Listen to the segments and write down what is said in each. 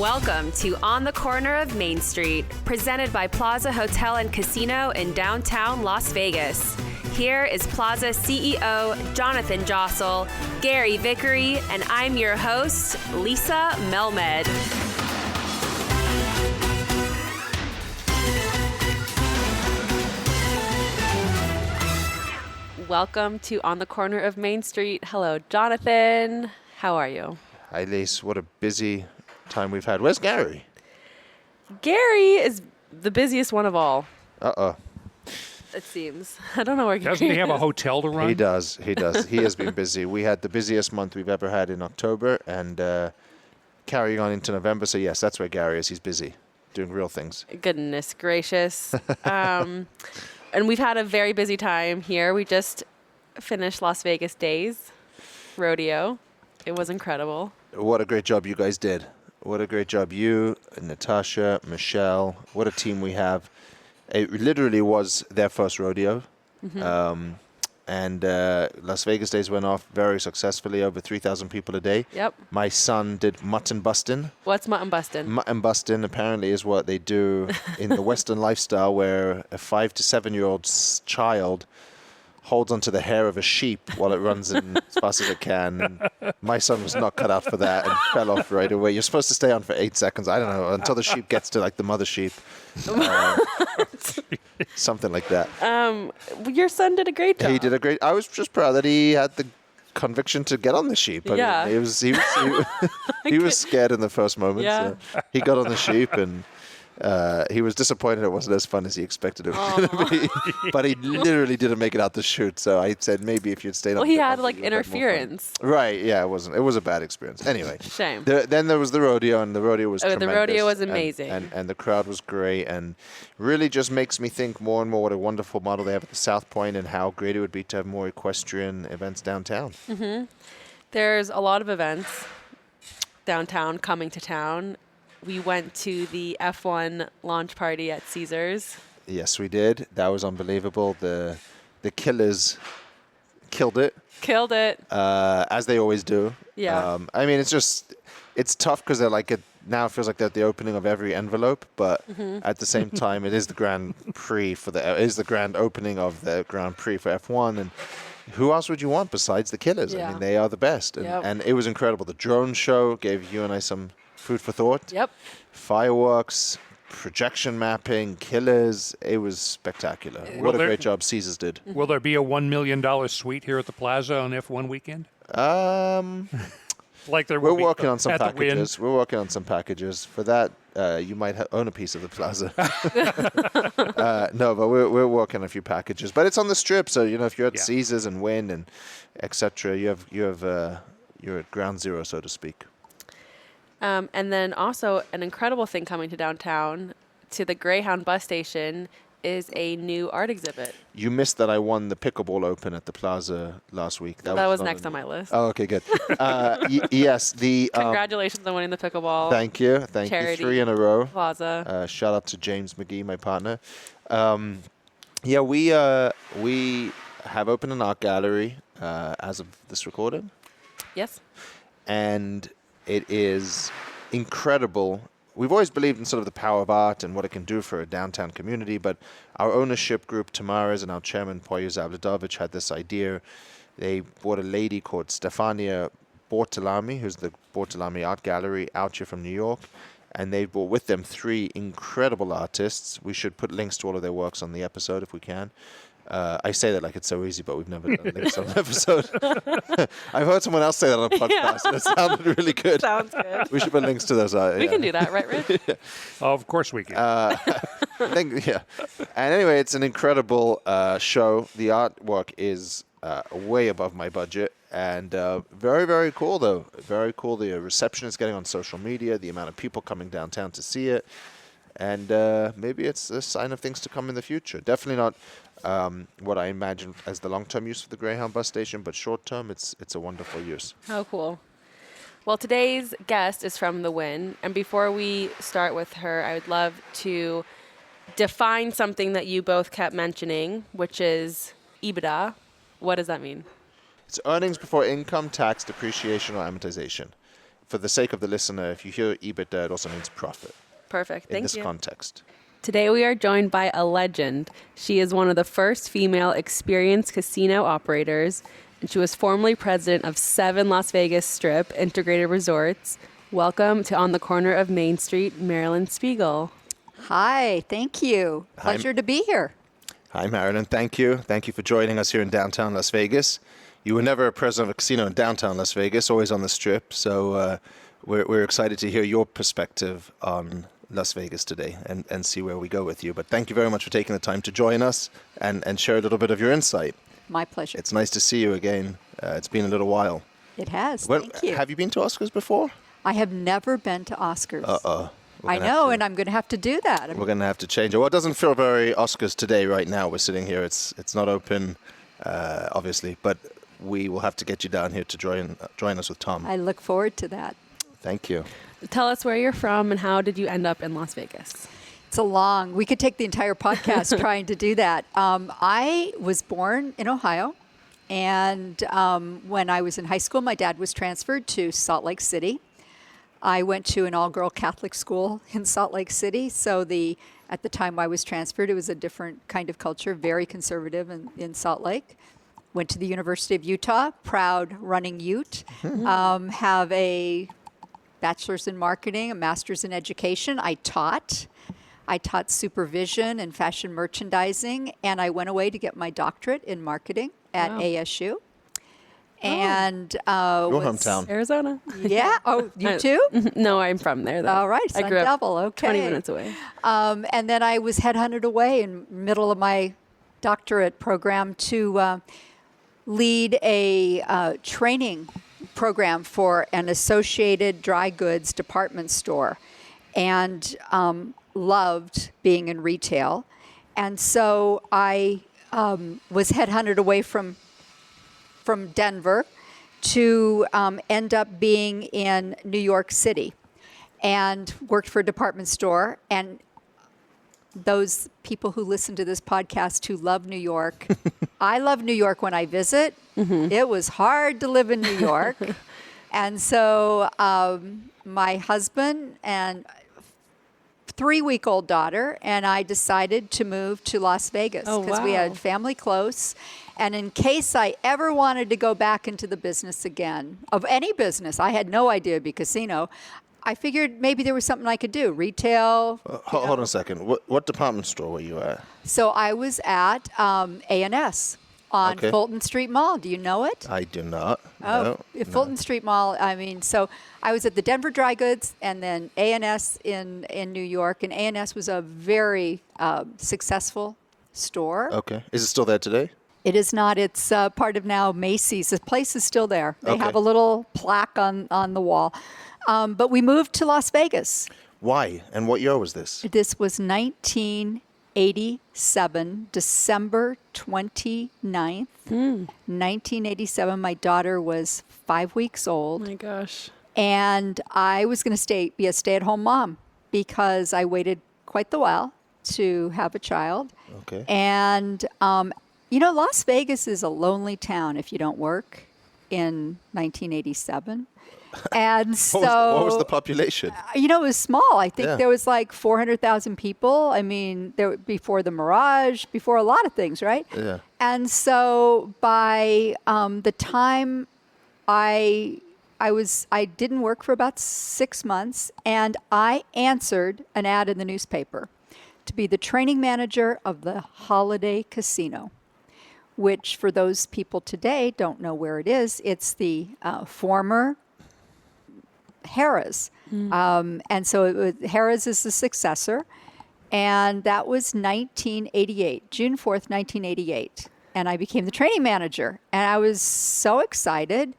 Welcome to On the Corner of Main Street, presented by Plaza Hotel and Casino in downtown Las Vegas. Here is Plaza CEO Jonathan Jossel, Gary Vickery, and I'm your host, Lisa Melmed. Welcome to On the Corner of Main Street. Hello, Jonathan. How are you? Hi, Lise. What a busy time we've had. Where's Gary? Gary is the busiest one of all. Uh-oh. It seems. I don't know where Gary Doesn't he have a hotel to run? He does. He has been busy. We had the busiest month we've ever had in October and carrying on into November. So, yes, that's where Gary is. He's busy doing real things. Goodness gracious. And we've had a very busy time here. We just finished Las Vegas Days rodeo. It was incredible. What a great job you guys did. What a great job. You, Natasha, Michelle. What a team we have. It literally was their first rodeo. Mm-hmm. And Las Vegas Days went off very successfully, over 3,000 people a day. Yep. My son did mutton busting. What's mutton busting? Mutton busting apparently is what they do in the Western lifestyle, where a 5 to 7-year-old child holds onto the hair of a sheep while it runs in as fast as it can. And my son was not cut out for that and fell off right away. You're supposed to stay on for 8 seconds. I don't know, until the sheep gets to like the mother sheep. Something like that. Your son did a great job. He did a great. I was just proud that he had the conviction to get on the sheep. I mean, he was scared in the first moment. Yeah. So he got on the sheep and he was disappointed it wasn't as fun as he expected it was going to be. But he literally didn't make it out the chute. So I said maybe if you'd stayed on. Well, he had like interference. Right. Yeah. It wasn't. It was a bad experience. Anyway. Shame. Then there was the rodeo, and the rodeo was tremendous. The rodeo was amazing. And the crowd was great, and really just makes me think more and more what a wonderful model they have at the South Point, and how great it would be to have more equestrian events downtown. Mm-hmm. There's a lot of events downtown coming to town. We went to the F1 launch party at Caesars. Yes, we did. That was unbelievable. The killers killed it. As they always do. Yeah. I mean, it's tough because they're like now it feels like they're at the opening of every envelope, but at the same time, it is the Grand Prix it is the grand opening of the Grand Prix for F1, and who else would you want besides the killers? Yeah. I mean, they are the best, and it was incredible. The drone show gave you and I some food for thought. Yep. Fireworks, projection mapping, killers. It was spectacular. What a great job Caesars did. Will there be a $1 million suite here at the Plaza on F1 weekend? Like there will We're working on some at packages. We're working on some packages. For that, you might own a piece of the Plaza. No, but we're working on a few packages. But it's on the Strip, so if you're at Caesars and Wynn and etc., you're at ground zero, so to speak. And then also an incredible thing coming to downtown, to the Greyhound bus station, is a new art exhibit. You missed that I won the pickleball open at the Plaza last week. That was next on my list. Oh, okay, good. Yes, congratulations on winning the pickleball. Thank you. Charity 3 in a row. Plaza. Shout out to James McGee, my partner. We have opened an art gallery as of this recording. Yes. And it is incredible. We've always believed in sort of the power of art and what it can do for a downtown community, but our ownership group, Tamara's, and our chairman, Poya Zavladovich, had this idea. They bought a lady called Stefania Bortolami, who's the Bortolami Art Gallery out here from New York, and they brought with them 3 incredible artists. We should put links to all of their works on the episode if we can. I say that like it's so easy, but we've never done links on an episode. I've heard someone else say that on a podcast, and it sounded really good. Sounds good. We should put links to those. We can do that, right, Rich? Oh, of course we can. And anyway, it's an incredible show. The artwork is way above my budget, and very, very cool, though. Very cool. The reception it's getting on social media, the amount of people coming downtown to see it, and maybe it's a sign of things to come in the future. Definitely not what I imagine as the long-term use for the Greyhound bus station, but short-term, it's a wonderful use. How cool. Well, today's guest is from the Wynn, and before we start with her, I would love to define something that you both kept mentioning, which is EBITDA. What does that mean? It's earnings before income, tax, depreciation, or amortization. for the sake of the listener, if you hear EBITDA, it also means profit Perfect. in Thank this you. context. Today we are joined by a legend. She is one of the first female experienced casino operators, and she was formerly president of 7 Las Vegas Strip integrated resorts. Welcome to On the Corner of Main Street, Marilyn Spiegel. Hi, thank you. Pleasure to be here. Hi, Marilyn. Thank you. Thank you for joining us here in downtown Las Vegas. You were never a president of a casino in downtown Las Vegas, always on the Strip. So we're excited to hear your perspective on Las Vegas today and see where we go with you. But thank you very much for taking the time to join us and share a little bit of your insight. My pleasure. It's nice to see you again. It's been a little while. It has. Thank you. Have you been to Oscars before? I have never been to Oscars. Uh-oh. I know, and I'm going to have to do that. We're going to have to change it. Well, it doesn't feel very Oscars today right now. We're sitting here. It's not open, obviously, but we will have to get you down here to join us with Tom. I look forward to that. Thank you. Tell us where you're from and how did you end up in Las Vegas? We could take the entire podcast trying to do that. I was born in Ohio, and when I was in high school, my dad was transferred to Salt Lake City. I went to an all-girl Catholic school in Salt Lake City, so at the time I was transferred, it was a different kind of culture, very conservative in Salt Lake. Went to the University of Utah, proud running Ute. Have a bachelor's in marketing, a master's in education. I taught supervision and fashion merchandising, and I went away to get my doctorate in marketing at ASU. And your hometown, Arizona. Yeah. Oh, you too? No, I'm from there, though. All right. I grew up Double. Okay. 20 minutes away. And then I was headhunted away in middle of my doctorate program to lead a training program for an associated dry goods department store, and loved being in retail. And so I was headhunted away from Denver to end up being in New York City, and worked for a department store. And those people who listen to this podcast who love New York, I love New York when I visit. It was hard to live in New York. And so my husband and 3-week-old daughter and I decided to move to Las Vegas because we had family close. And in case I ever wanted to go back into the business again, of any business, I had no idea it'd be casino. I figured maybe there was something I could do. Retail. Hold on a second. What department store were you at? So I was at A&S on Fulton Street Mall. Do you know it? I do not. Oh, No. Fulton Street Mall. I mean, so I was at the Denver Dry Goods and then A&S in New York. And A&S was a very successful store. Okay. Is it still there today? It is not. It's part of now Macy's. The place is still there. They Okay. have a little plaque on the wall. But we moved to Las Vegas. Why? And what year was this? This was 1987, December 29th. 1987. My daughter was 5 weeks old. Oh my gosh. And I was going to be a stay-at-home mom because I waited quite the while to have a child. Okay. And, Las Vegas is a lonely town if you don't work in 1987. And so, what was the population? it was small. I think Yeah. there was like 400,000 people. I mean, before the Mirage, before a lot of things, right? Yeah. And so by the time I didn't work for about 6 months, and I answered an ad in the newspaper to be the training manager of the Holiday Casino, which for those people today don't know where it is. It's the former Harrah's. And so Harrah's is the successor. And that was 1988, June 4th, 1988. And I became the training manager. And I was so excited.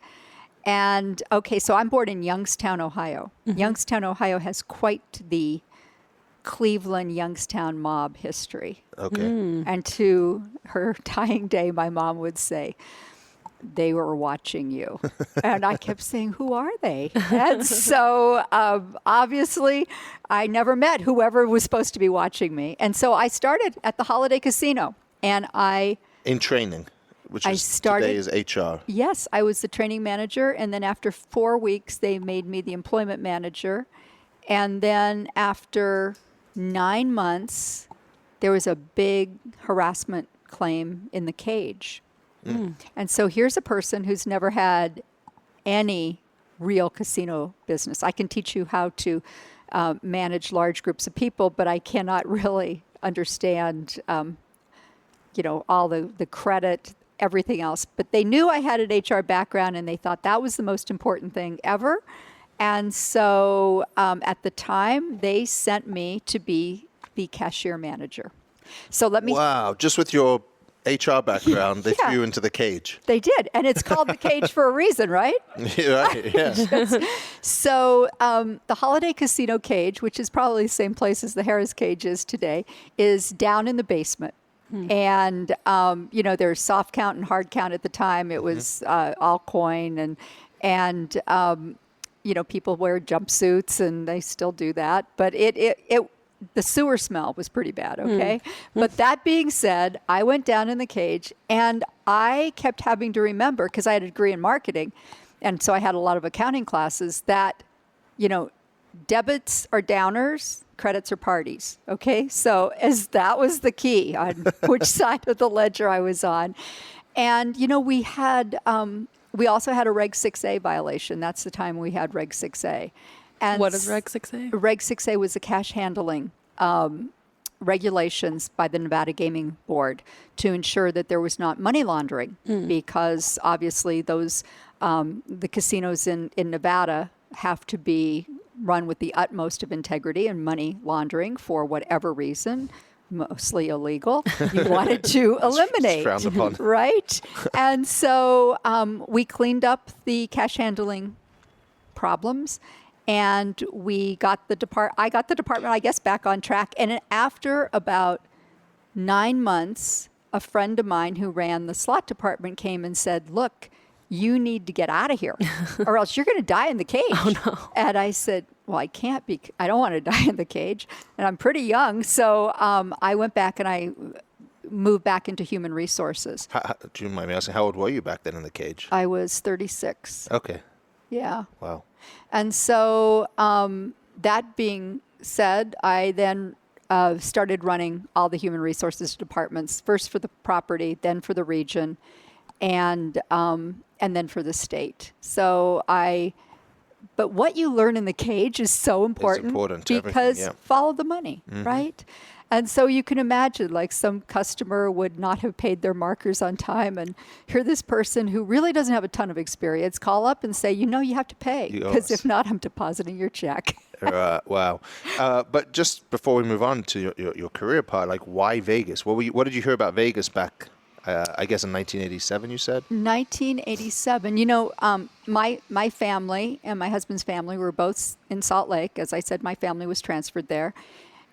And so I'm born in Youngstown, Ohio. Youngstown, Ohio has quite the Cleveland, Youngstown mob history. Okay. And to her dying day, my mom would say, they were watching you. And I kept saying, who are they? And so obviously I never met whoever was supposed to be watching me. And so I started at the Holiday Casino, and In training. which I is started- today is HR. Yes, I was the training manager, and then after 4 weeks, they made me the employment manager. And then after 9 months, there was a big harassment claim in the cage. And so here's a person who's never had any real casino business. I can teach you how to manage large groups of people, but I cannot really understand, all the credit, everything else. But they knew I had an HR background, and they thought that was the most important thing ever. And so at the time, they sent me to be the cashier manager. So let me... Wow, just with your HR background, they Yeah. threw you into the cage. They did. And it's called the cage for a reason, right? Right, yeah. So the Holiday Casino cage, which is probably the same place as the Harrah's cage is today, is down in the basement. And, there's soft count and hard count at the time. It was all coin and people wear jumpsuits, and they still do that. But the sewer smell was pretty bad, okay? But that being said, I went down in the cage, and I kept having to remember, because I had a degree in marketing, and so I had a lot of accounting classes, that, debits are downers, credits are parties, okay? So as that was the key on which side of the ledger I was on. And, we also had a Reg 6A violation. That's the time we had Reg 6A. And What is Reg 6A? Reg 6A was the cash handling regulations by the Nevada Gaming Board to ensure that there was not money laundering, because obviously those the casinos in Nevada have to be run with the utmost of integrity, and money laundering, for whatever reason, mostly illegal, you wanted to eliminate. It's frowned upon. Right? And so we cleaned up the cash handling problems, and I got the department, I guess, back on track. And after about 9 months, a friend of mine who ran the slot department came and said, "Look, you need to get out of here, or else you're going to die in the cage." Oh, no. And I said, "Well, I can't be. I don't want to die in the cage, and I'm pretty young." So I went back and I moved back into human resources. Do you mind me asking, how old were you back then in the cage? I was 36. Okay. Yeah. Wow. And so that being said, I then started running all the human resources departments, first for the property, then for the region, and then for the state. But what you learn in the cage is so important, to because everything, yeah. follow the money, right? And so you can imagine, like, some customer would not have paid their markers on time, and hear this person who really doesn't have a ton of experience call up and say, you have to pay, because if not, I'm depositing your check. Wow. But just before we move on to your career part, like, why Vegas? What did you hear about Vegas back, I guess, in 1987, you said? 1987. My family and my husband's family were both in Salt Lake. As I said, my family was transferred there,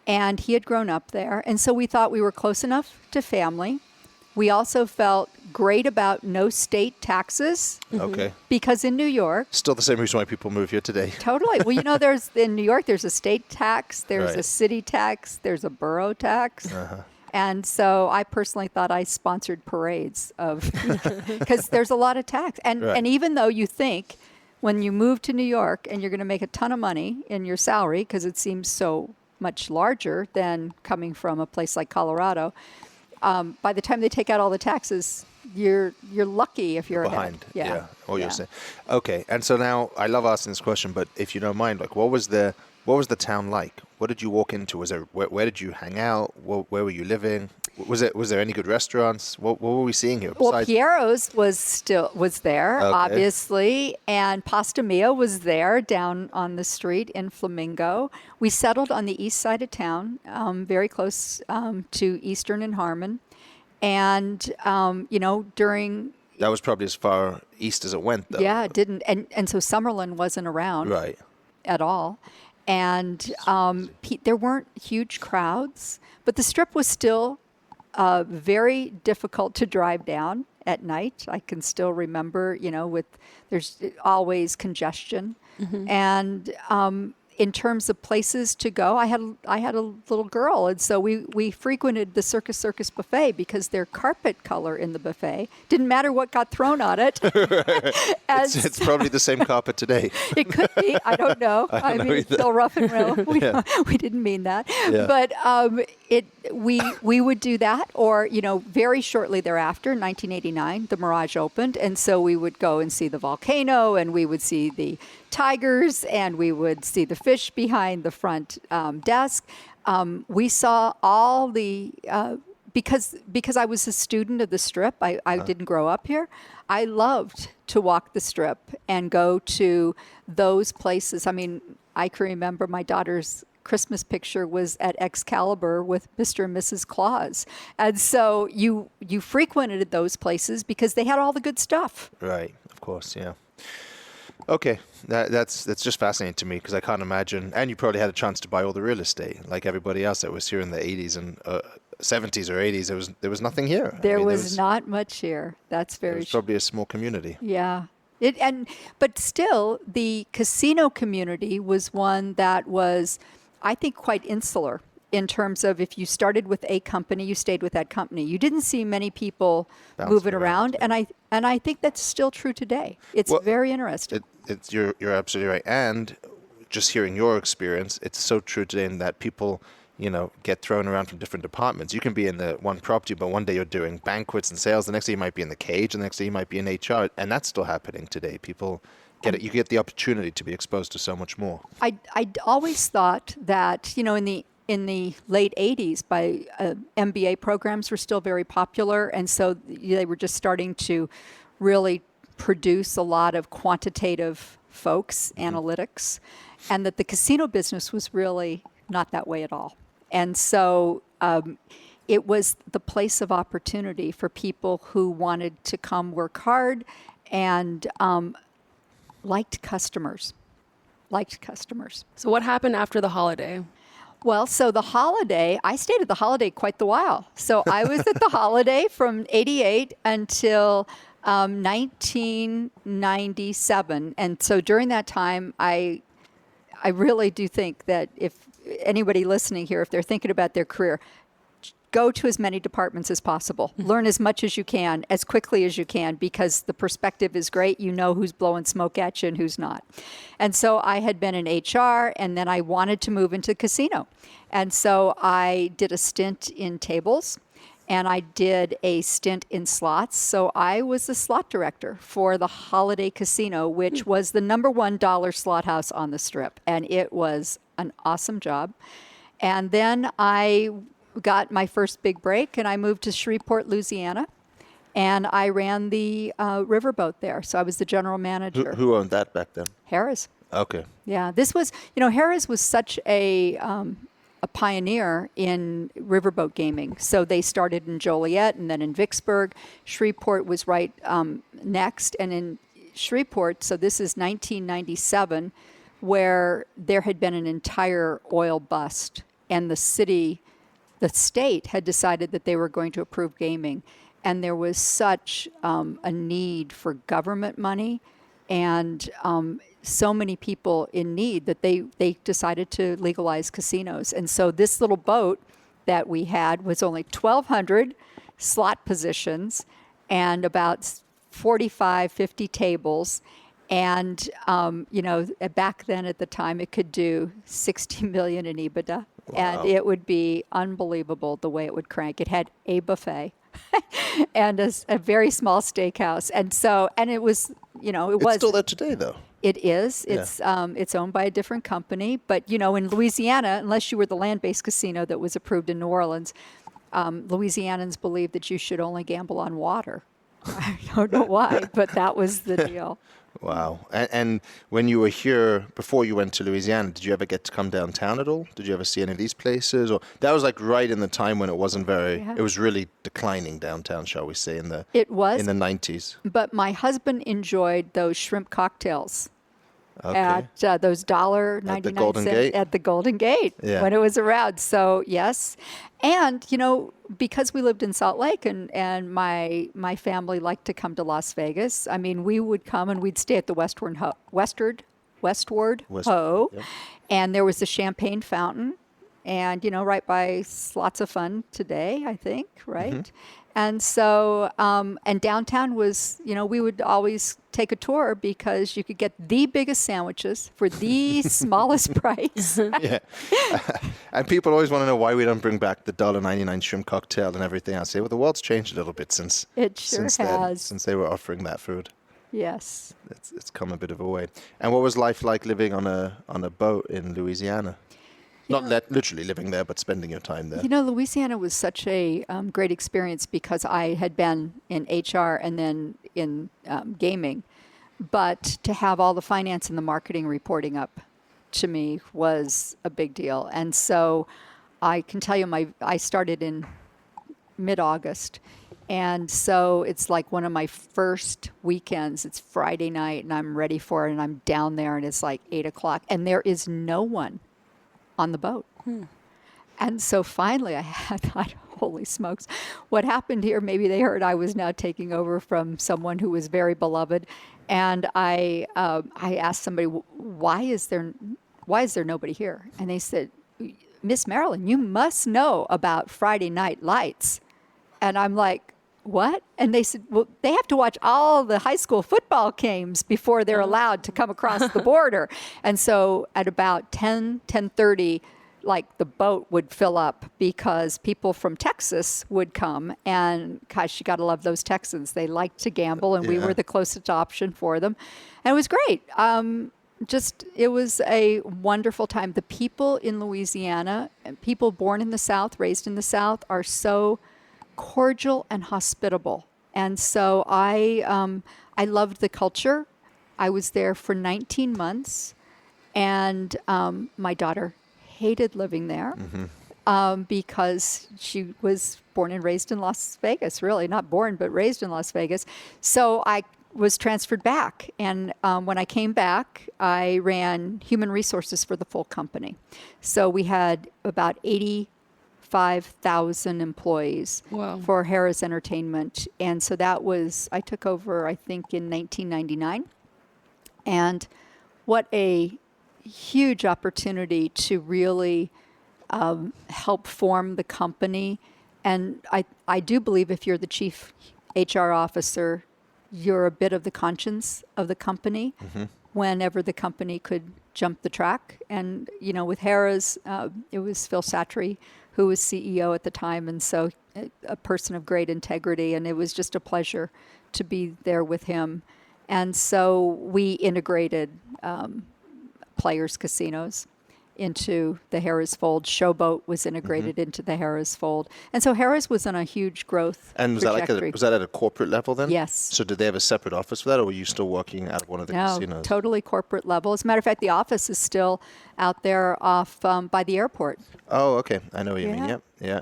and he had grown up there. And so we thought we were close enough to family. We also felt great about no state taxes. Okay. Because in New York... Still the same reason why people move here today. Totally. Well, in New York, there's a state tax, there's a city tax, there's a borough tax. And so I personally thought I sponsored parades because there's a lot of tax. And even though you think when you move to New York and you're going to make a ton of money in your salary, because it seems so much larger than coming from a place like Colorado, by the time they take out all the taxes, you're lucky if you're behind. Ahead. Yeah. You're saying. Okay. And so now, I love asking this question, but if you don't mind, like, what was the town like? What did you walk into? Was there where did you hang out? Where were you living? Was there any good restaurants? What were we seeing here? Well, Piero's was there, obviously, and Pasta Mia was there down on the street in Flamingo. We settled on the east side of town, very close to Eastern and Harmon, and during. That was probably as far east as it went, though. Yeah, it didn't, and so Summerlin wasn't around at all. And there weren't huge crowds, but the Strip was still very difficult to drive down at night. I can still remember, there's always congestion. And in terms of places to go, I had a little girl, and so we frequented the Circus buffet because their carpet color in the buffet didn't matter what got thrown on it. It's probably the same carpet today. It could be. I don't know. I mean, it's still rough and real. We didn't mean that. Yeah. But we would do that, or very shortly thereafter, in 1989, the Mirage opened, and so we would go and see the volcano, and we would see the tigers, and we would see the fish behind the front desk. We saw all the because I was a student of the Strip. I didn't grow up here. I loved to walk the Strip and go to those places. I mean, I can remember my daughter's Christmas picture was at Excalibur with Mr. and Mrs. Claus. And so you frequented those places because they had all the good stuff. Right, of course, yeah. Okay, that's just fascinating to me because I can't imagine. And you probably had a chance to buy all the real estate like everybody else that was here in the 80s and 70s or 80s. There was nothing here. There was not much here. That's very true. It was probably a small community. Yeah. But still, the casino community was one that was, I think, quite insular in terms of if you started with a company, you stayed with that company. You didn't see many people moving around, and I think that's still true today. It's very interesting. You're absolutely right. And just hearing your experience, it's so true today in that people, get thrown around from different departments. You can be in the one property, but one day you're doing banquets and sales. The next day you might be in the cage. The next day you might be in HR, and that's still happening today. People get it. You get the opportunity to be exposed to so much more. I always thought that in the late 80s, MBA programs were still very popular, and so they were just starting to really produce a lot of quantitative folks, analytics, and that the casino business was really not that way at all. And so it was the place of opportunity for people who wanted to come work hard and liked customers. So what happened after the holiday? Well, so the Holiday, I stayed at the Holiday quite the while. So I was at the Holiday from 88 until 1997. And so during that time, I really do think that if anybody listening here, if they're thinking about their career, go to as many departments as possible. Learn as much as you can, as quickly as you can, because the perspective is great. You know who's blowing smoke at you and who's not. And so I had been in HR, and then I wanted to move into casino. And so I did a stint in tables, and I did a stint in slots. So I was the slot director for the Holiday Casino, which was the number $1 slot house on the Strip. And it was an awesome job. And then I got my first big break, and I moved to Shreveport, Louisiana, and I ran the riverboat there. So I was the general manager. Who owned that back then? Harrah's. Okay. Yeah, this was, Harrah's was such a pioneer in riverboat gaming. So they started in Joliet and then in Vicksburg. Shreveport was right next, and in Shreveport, so this is 1997, where there had been an entire oil bust, and the state had decided that they were going to approve gaming. And there was such a need for government money and so many people in need that they decided to legalize casinos. And so this little boat that we had was only 1,200 slot positions and about 45, 50 tables. And, back then at the time, it could do 60 million in EBITDA. Wow. And it would be unbelievable the way it would crank. It had a buffet and a very small steakhouse. And it was, It's still there today, though. It is. Yeah. It's owned by a different company. But, in Louisiana, unless you were the land-based casino that was approved in New Orleans, Louisianans believed that you should only gamble on water. I don't know why, but that was the deal. Wow. And when you were here, before you went to Louisiana, did you ever get to come downtown at all? Did you ever see any of these places? Or that was like right in the time when it wasn't it was really declining downtown, shall we say, in the 90s. But my husband enjoyed those shrimp cocktails. Okay. At those $1.99 at the Golden Gate when it was around. So yes, and because we lived in Salt Lake and my family liked to come to Las Vegas. I mean, we would come and we'd stay at the Westward Westward Westward, Ho. yep. And there was the champagne fountain. And, right by lots of fun today, I think, right? Mm-hmm. And so, and downtown was, we would always take a tour because you could get the biggest sandwiches for the smallest price. Yeah. And people always want to know why we don't bring back the $1.99 shrimp cocktail and everything else. Well, the world's changed a little bit since It sure since then, has. since they were offering that food. Yes. It's come a bit of a way. And what was life like living on a boat in Louisiana? Not literally living there, but spending your time there. Louisiana was such a great experience because I had been in HR and then in gaming. But to have all the finance and the marketing reporting up to me was a big deal. And so I can tell you I started in mid-August. And so it's like one of my first weekends. It's Friday night and I'm ready for it. And I'm down there and it's like 8 o'clock and there is no one on the boat. And so finally I thought, holy smokes, what happened here? Maybe they heard I was now taking over from someone who was very beloved. And I asked somebody, why is there nobody here? And they said, Miss Marilyn, you must know about Friday Night Lights. And I'm like, what? And they said, well, they have to watch all the high school football games before they're allowed to come across the border. And so at about 10:30, like the boat would fill up because people from Texas would come. And gosh, you got to love those Texans. They like to gamble and we were the closest option for them. And it was great. It was a wonderful time. The people in Louisiana, people born in the South, raised in the South, are so cordial and hospitable. And so I loved the culture. I was there for 19 months and my daughter hated living there because she was born and raised in Las Vegas, really not born, but raised in Las Vegas. So I was transferred back. And when I came back, I ran human resources for the full company. So we had about 85,000 employees for Harrah's Entertainment. And so I took over, I think, in 1999. And what a huge opportunity to really help form the company. And I do believe if you're the chief HR officer, you're a bit of the conscience of the company whenever the company could jump the track. And, with Harrah's, it was Phil Satry who was CEO at the time. And so a person of great integrity. And it was just a pleasure to be there with him. And so we integrated Players Casinos into the Harrah's fold. Showboat was integrated into the Harrah's fold. And so Harrah's was on a huge growth trajectory. Was that at a corporate level then? Yes. So did they have a separate office for that, or were you still working at one of the casinos? No, totally corporate level. As a matter of fact, the office is still out there off by the airport. Oh, okay. I know what you mean. Yeah.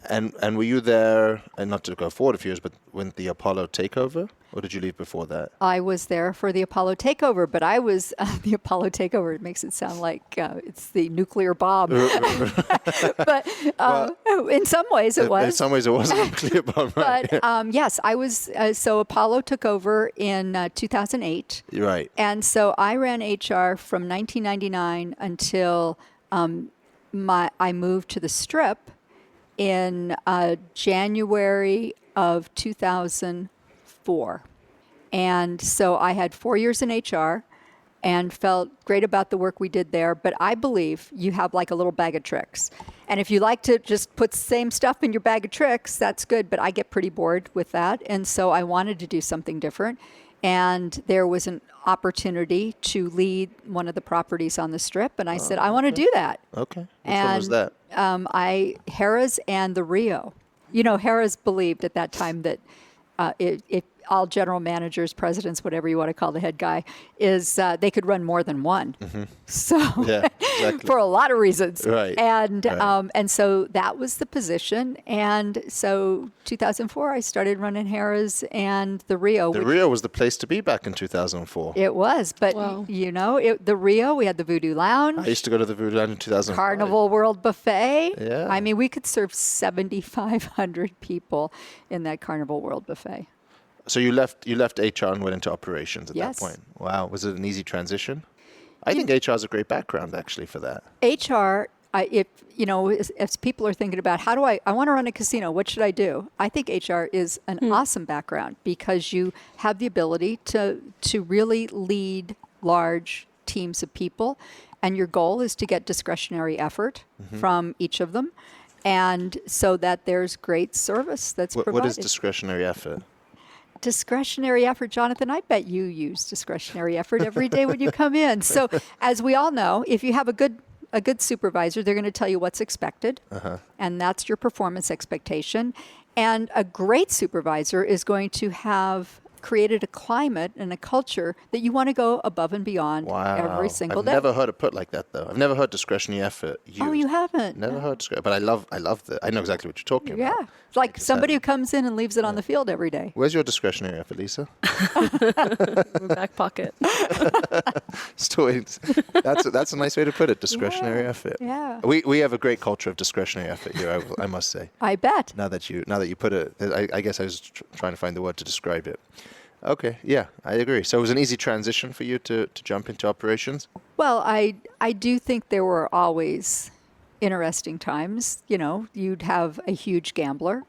And were you there, and not to go forward a few years, but when the Apollo takeover, or did you leave before that? I was there for the Apollo takeover, but I was the Apollo takeover. It makes it sound like it's the nuclear bomb. But in some ways it was. In some ways it was a nuclear bomb, right? But yes, I was. So Apollo took over in 2008. Right. And so I ran HR from 1999 until I moved to the Strip in January of 2004. And so I had 4 years in HR and felt great about the work we did there. But I believe you have like a little bag of tricks. And if you like to just put the same stuff in your bag of tricks, that's good. But I get pretty bored with that. And so I wanted to do something different. And there was an opportunity to lead one of the properties on the Strip. And I said, I want to do that. Okay. Which one was that? Harrah's and the Rio. Harrah's believed at that time that if all general managers, presidents, whatever you want to call the head guy, is they could run more than one. So Yeah, exactly. for a lot of reasons. Right. And so that was the position. And so 2004, I started running Harrah's and the Rio. The Rio was the place to be back in 2004. It was, but the Rio, we had the Voodoo Lounge. I used to go to the Voodoo Lounge in 2005. Carnival World Buffet. Yeah. I mean, we could serve 7,500 people in that Carnival World Buffet. So you left HR and went into operations at Yes. that point. Wow. Was it an easy transition? I think HR is a great background actually for that. HR, if people are thinking about how do I want to run a casino, what should I do? I think HR is an awesome background because you have the ability to really lead large teams of people, and your goal is to get discretionary effort from each of them, and so that there's great service that's provided. What is discretionary effort? Discretionary effort, Jonathan, I bet you use discretionary effort every day when you come in. So as we all know, if you have a good supervisor, they're going to tell you what's expected, and that's your performance expectation. And a great supervisor is going to have created a climate and a culture that you want to go above and beyond every single day. I've never heard it put like that, though. I've never heard discretionary effort used. Oh, you haven't? Never heard but I love that. I know exactly what you're talking about. Yeah. It's like somebody who comes in and leaves it on the field every day. Where's your discretionary effort, Lisa? Back pocket. That's a nice way to put it, discretionary effort. Yeah. We have a great culture of discretionary effort here, I must say. I bet. Now that you put it, I guess I was trying to find the word to describe it. Okay, yeah, I agree. So it was an easy transition for you to jump into operations? Well, I do think there were always interesting times. You'd have a huge gambler,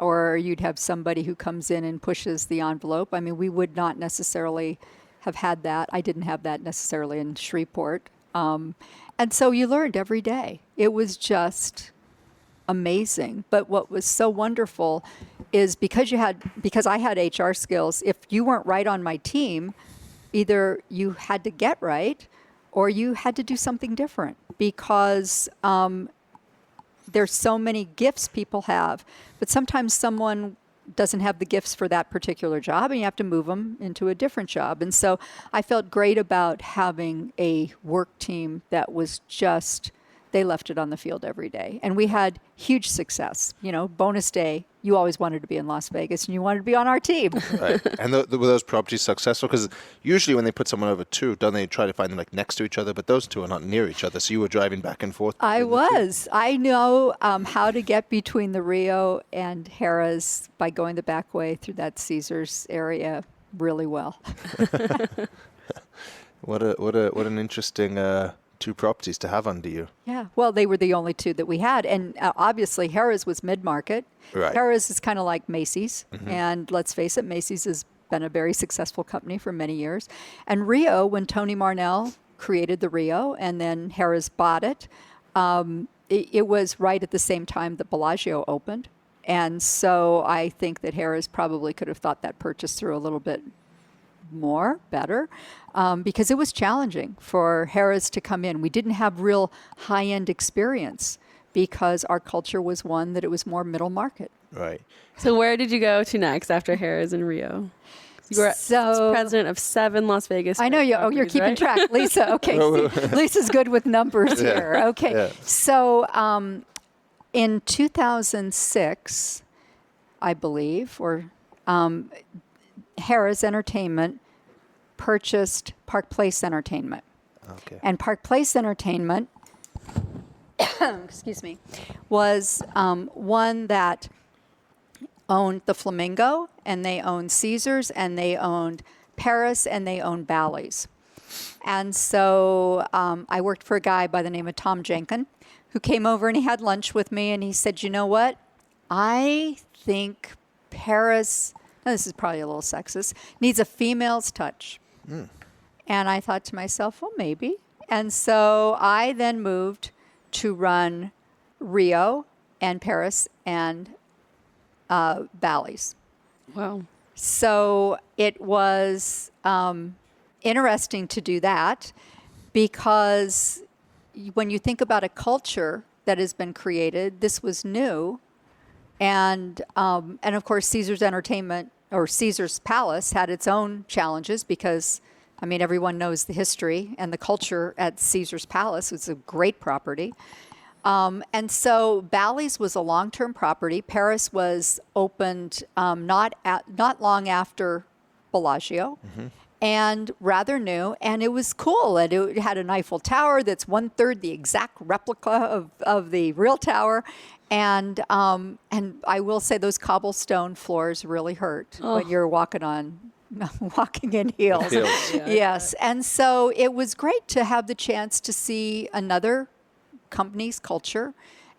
or you'd have somebody who comes in and pushes the envelope. I mean, we would not necessarily have had that. I didn't have that necessarily in Shreveport. And so you learned every day. It was just amazing. But what was so wonderful is because I had HR skills, if you weren't right on my team, either you had to get right or you had to do something different, because there's so many gifts people have, but sometimes someone doesn't have the gifts for that particular job and you have to move them into a different job. And so I felt great about having a work team that was just, they left it on the field every day. And we had huge success. Bonus day, you always wanted to be in Las Vegas and you wanted to be on our team. Right. And were those properties successful? Because usually when they put someone over two, don't they try to find them like next to each other? But those two are not near each other. So you were driving back and forth. I was. I know how to get between the Rio and Harrah's by going the back way through that Caesars area really well. What an interesting two properties to have under you. Yeah, well, they were the only two that we had. And obviously, Harrah's was mid-market. Right. Harrah's is kind of like Macy's. And let's face it, Macy's has been a very successful company for many years. And Rio, when Tony Marnell created the Rio and then Harrah's bought it, it was right at the same time that Bellagio opened. And so I think that Harrah's probably could have thought that purchase through a little bit better, because it was challenging for Harrah's to come in. We didn't have real high-end experience because our culture was one that it was more middle market. Right. So where did you go to next after Harrah's and Rio? You were president of 7 Las Vegas. I know you. You're keeping right? track, Lisa. Okay, Lisa's good with numbers here. Okay, yeah. So in 2006, I believe, or Harrah's Entertainment purchased Park Place Entertainment. Okay. And Park Place Entertainment, excuse me, was one that owned the Flamingo, and they owned Caesars, and they owned Paris, and they owned Bally's. And so I worked for a guy by the name of Tom Jenkin, who came over and he had lunch with me, and he said, you know what? I think Paris, now this is probably a little sexist, needs a female's touch. And I thought to myself, well, maybe. And so I then moved to run Rio and Paris and Bally's. Wow. So it was interesting to do that, because when you think about a culture that has been created, this was new. And of course, Caesars Entertainment or Caesars Palace had its own challenges because, I mean, everyone knows the history and the culture at Caesars Palace. It's a great property. And so Bally's was a long-term property. Paris was opened not long after Bellagio. And rather new, and it was cool. And it had an Eiffel Tower that's 1/3 the exact replica of the real tower. And I will say those cobblestone floors really hurt when you're walking on walking in heels. Heels. Yes. And so it was great to have the chance to see another company's culture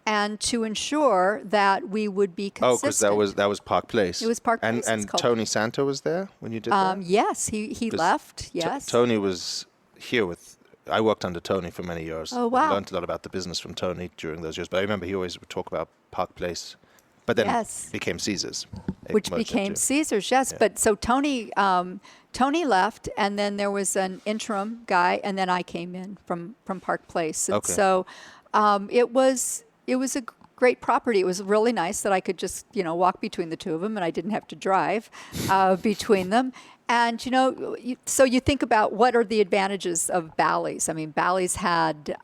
and to ensure that we would be Oh, consistent. because that was Park Place. It was Park Place's And culture. Tony Santo was there when you did that? Yes, he left. Yes. Tony was here with. I worked under Tony for many years. Oh, wow. I learned a lot about the business from Tony during those years. But I remember he always would talk about Park Place. But then Yes. it became Caesars. It Which merged became into- Caesars, yes. Yeah. But so Tony left, and then there was an interim guy, and then I came in from Park Place. And Okay. so it was a great property. It was really nice that I could just walk between the two of them, and I didn't have to drive between them. And so you think about what are the advantages of Bally's. I mean, Bally's had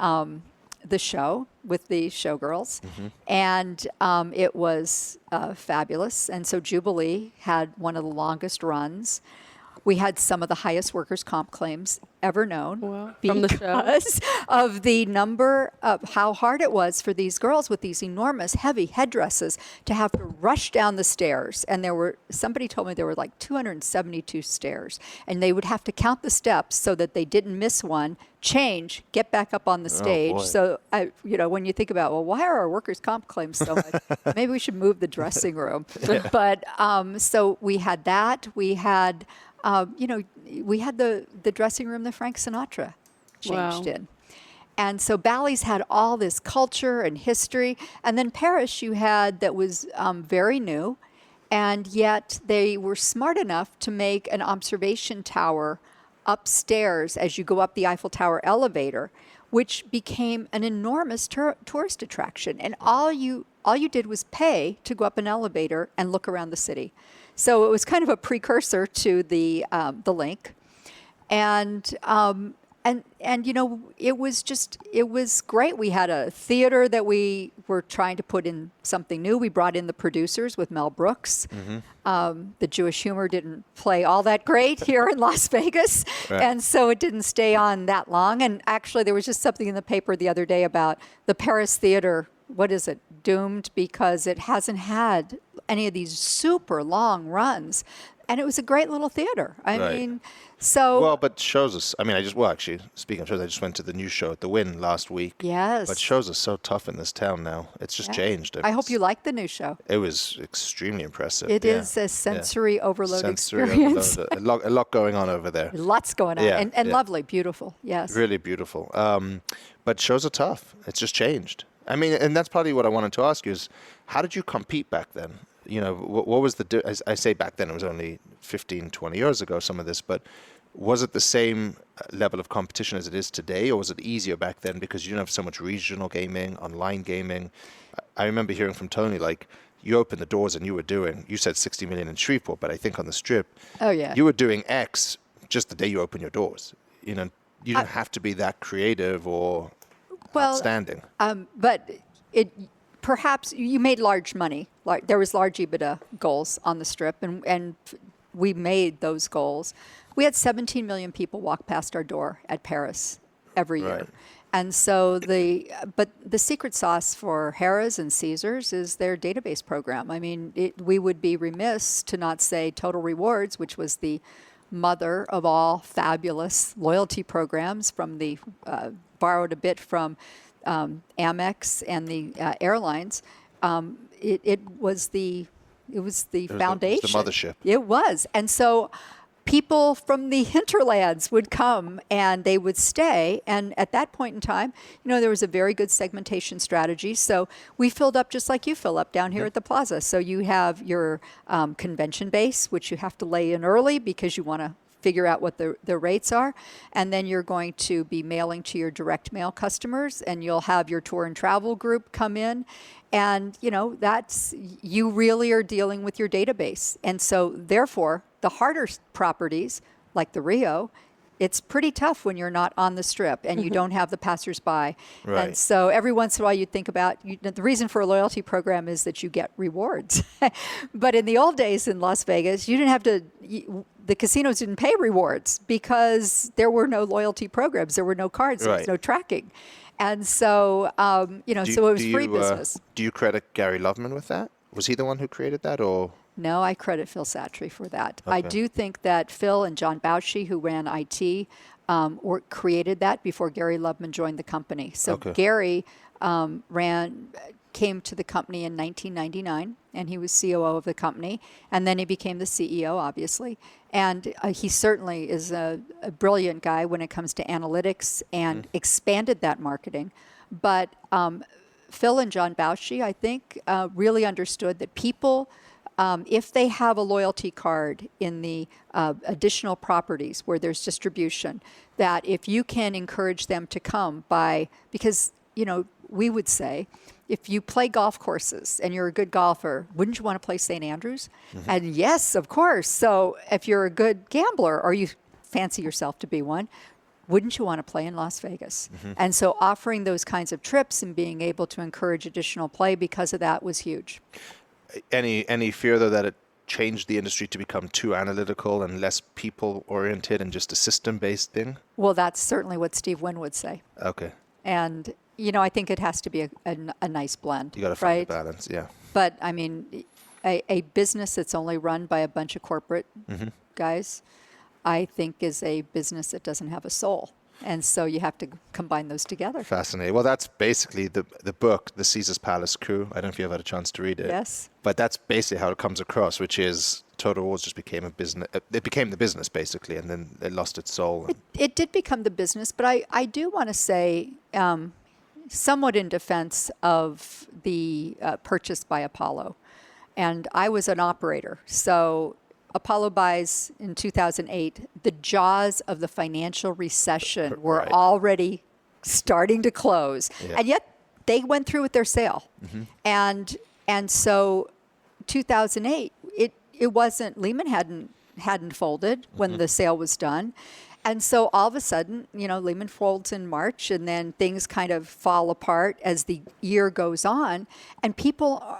the show with the showgirls, and it was fabulous. And so Jubilee had one of the longest runs. We had some of the highest workers' comp claims ever known From the show? because of the number of how hard it was for these girls with these enormous, heavy headdresses to have to rush down the stairs. And somebody told me there were like 272 stairs, and they would have to count the steps so that they didn't miss one, change, get back up on the stage. boy. So, when you think about, well, why are our workers' comp claims so much? Maybe we should move the dressing room. But so we had that. We had, we had the dressing room that Frank Sinatra changed Wow. in. And so Bally's had all this culture and history. And then Paris you had that was very new. And yet they were smart enough to make an observation tower upstairs as you go up the Eiffel Tower elevator, which became an enormous tourist attraction. And all you did was pay to go up an elevator and look around the city. So it was kind of a precursor to the link. And it was great. We had a theater that we were trying to put in something new. We brought in the producers with Mel Brooks. The Jewish humor didn't play all that great here in Las Vegas. Right. And so it didn't stay on that long. And actually there was just something in the paper the other day about the Paris theater, what is it, doomed because it hasn't had any of these super long runs. And it was a great little theater. I Right. mean, so... Well, but shows us. I mean, actually, speaking of shows, I just went to the new show at the Wynn last week. Yes. But shows are so tough in this town now. It's just changed. I hope you like the new show. It was extremely impressive. It yeah. is a sensory overload Sensory experience. overload. A lot going on over there. Lots going on. Yeah, and yeah. lovely, beautiful. Yes. Really beautiful. But shows are tough. It's just changed. I mean, and that's probably what I wanted to ask you is, how did you compete back then? What was as I say back then, it was only 15, 20 years ago, some of this, but was it the same level of competition as it is today, or was it easier back then because you didn't have so much regional gaming, online gaming? I remember hearing from Tony, like, you opened the doors and you said 60 million in Shreveport, but I think on the Strip, Oh, yeah. you were doing X just the day you open your doors. You didn't have to be that creative or outstanding. But perhaps you made large money. There was large EBITDA goals on the Strip, and we made those goals. We had 17 million people walk past our door at Paris every year. Right. And so the secret sauce for Harrah's and Caesars is their database program. I mean, we would be remiss to not say Total Rewards, which was the mother of all fabulous loyalty programs borrowed a bit from Amex and the airlines. It was the foundation. It was the mothership. It was. And so people from the hinterlands would come and they would stay. And at that point in time, there was a very good segmentation strategy. So we filled up just like you fill up down here at the plaza. So you have your convention base, which you have to lay in early because you want to figure out what the rates are. And then you're going to be mailing to your direct mail customers, and you'll have your tour and travel group come in. And, you really are dealing with your database. And so therefore, the harder properties like the Rio, it's pretty tough when you're not on the Strip and you don't have the passersby. Right. And so every once in a while you think about, the reason for a loyalty program is that you get rewards. But in the old days in Las Vegas, you didn't have to, the casinos didn't pay rewards because there were no loyalty programs. There were no cards. There was Right. no tracking. And so, so it was free business. Do you credit Gary Loveman with that? Was he the one who created that, or No, I credit Phil Satry for that. I do think that Phil and John Bauschy, who ran IT, created that before Gary Loveman joined the company. So Gary came to the company in 1999, and he was COO of the company, and then he became the CEO, obviously. And he certainly is a brilliant guy when it comes to analytics and expanded that marketing. But Phil and John Bauschy, I think, really understood that people, if they have a loyalty card in the additional properties where there's distribution, that if you can encourage them to come because, we would say, if you play golf courses and you're a good golfer, wouldn't you want to play St. Andrews? And yes, of course. So if you're a good gambler or you fancy yourself to be one, wouldn't you want to play in Las Vegas? And so offering those kinds of trips and being able to encourage additional play because of that was huge. Any fear, though, that it changed the industry to become too analytical and less people-oriented and just a system-based thing? Well, that's certainly what Steve Wynn would say. Okay. And, I think it has to be a nice blend. You got to find the balance, yeah. But, I mean, a business that's only run by a bunch of corporate guys, I think is a business that doesn't have a soul. And so you have to combine those together. Fascinating. Well, that's basically the book, The Caesar's Palace Coup. I don't know if you have had a chance to read it. Yes. But that's basically how it comes across, which is Total Wars just became a business. It became the business, basically, and then it lost its soul. It did become the business, but I do want to say, somewhat in defense of the purchase by Apollo. And I was an operator. So Apollo buys in 2008. The jaws of the financial recession were already starting to close. Yeah. And yet they went through with their sale. And so 2008, it wasn't, Lehman hadn't folded when the sale was done. And so all of a sudden, Lehman folds in March, and then things kind of fall apart as the year goes on. And people,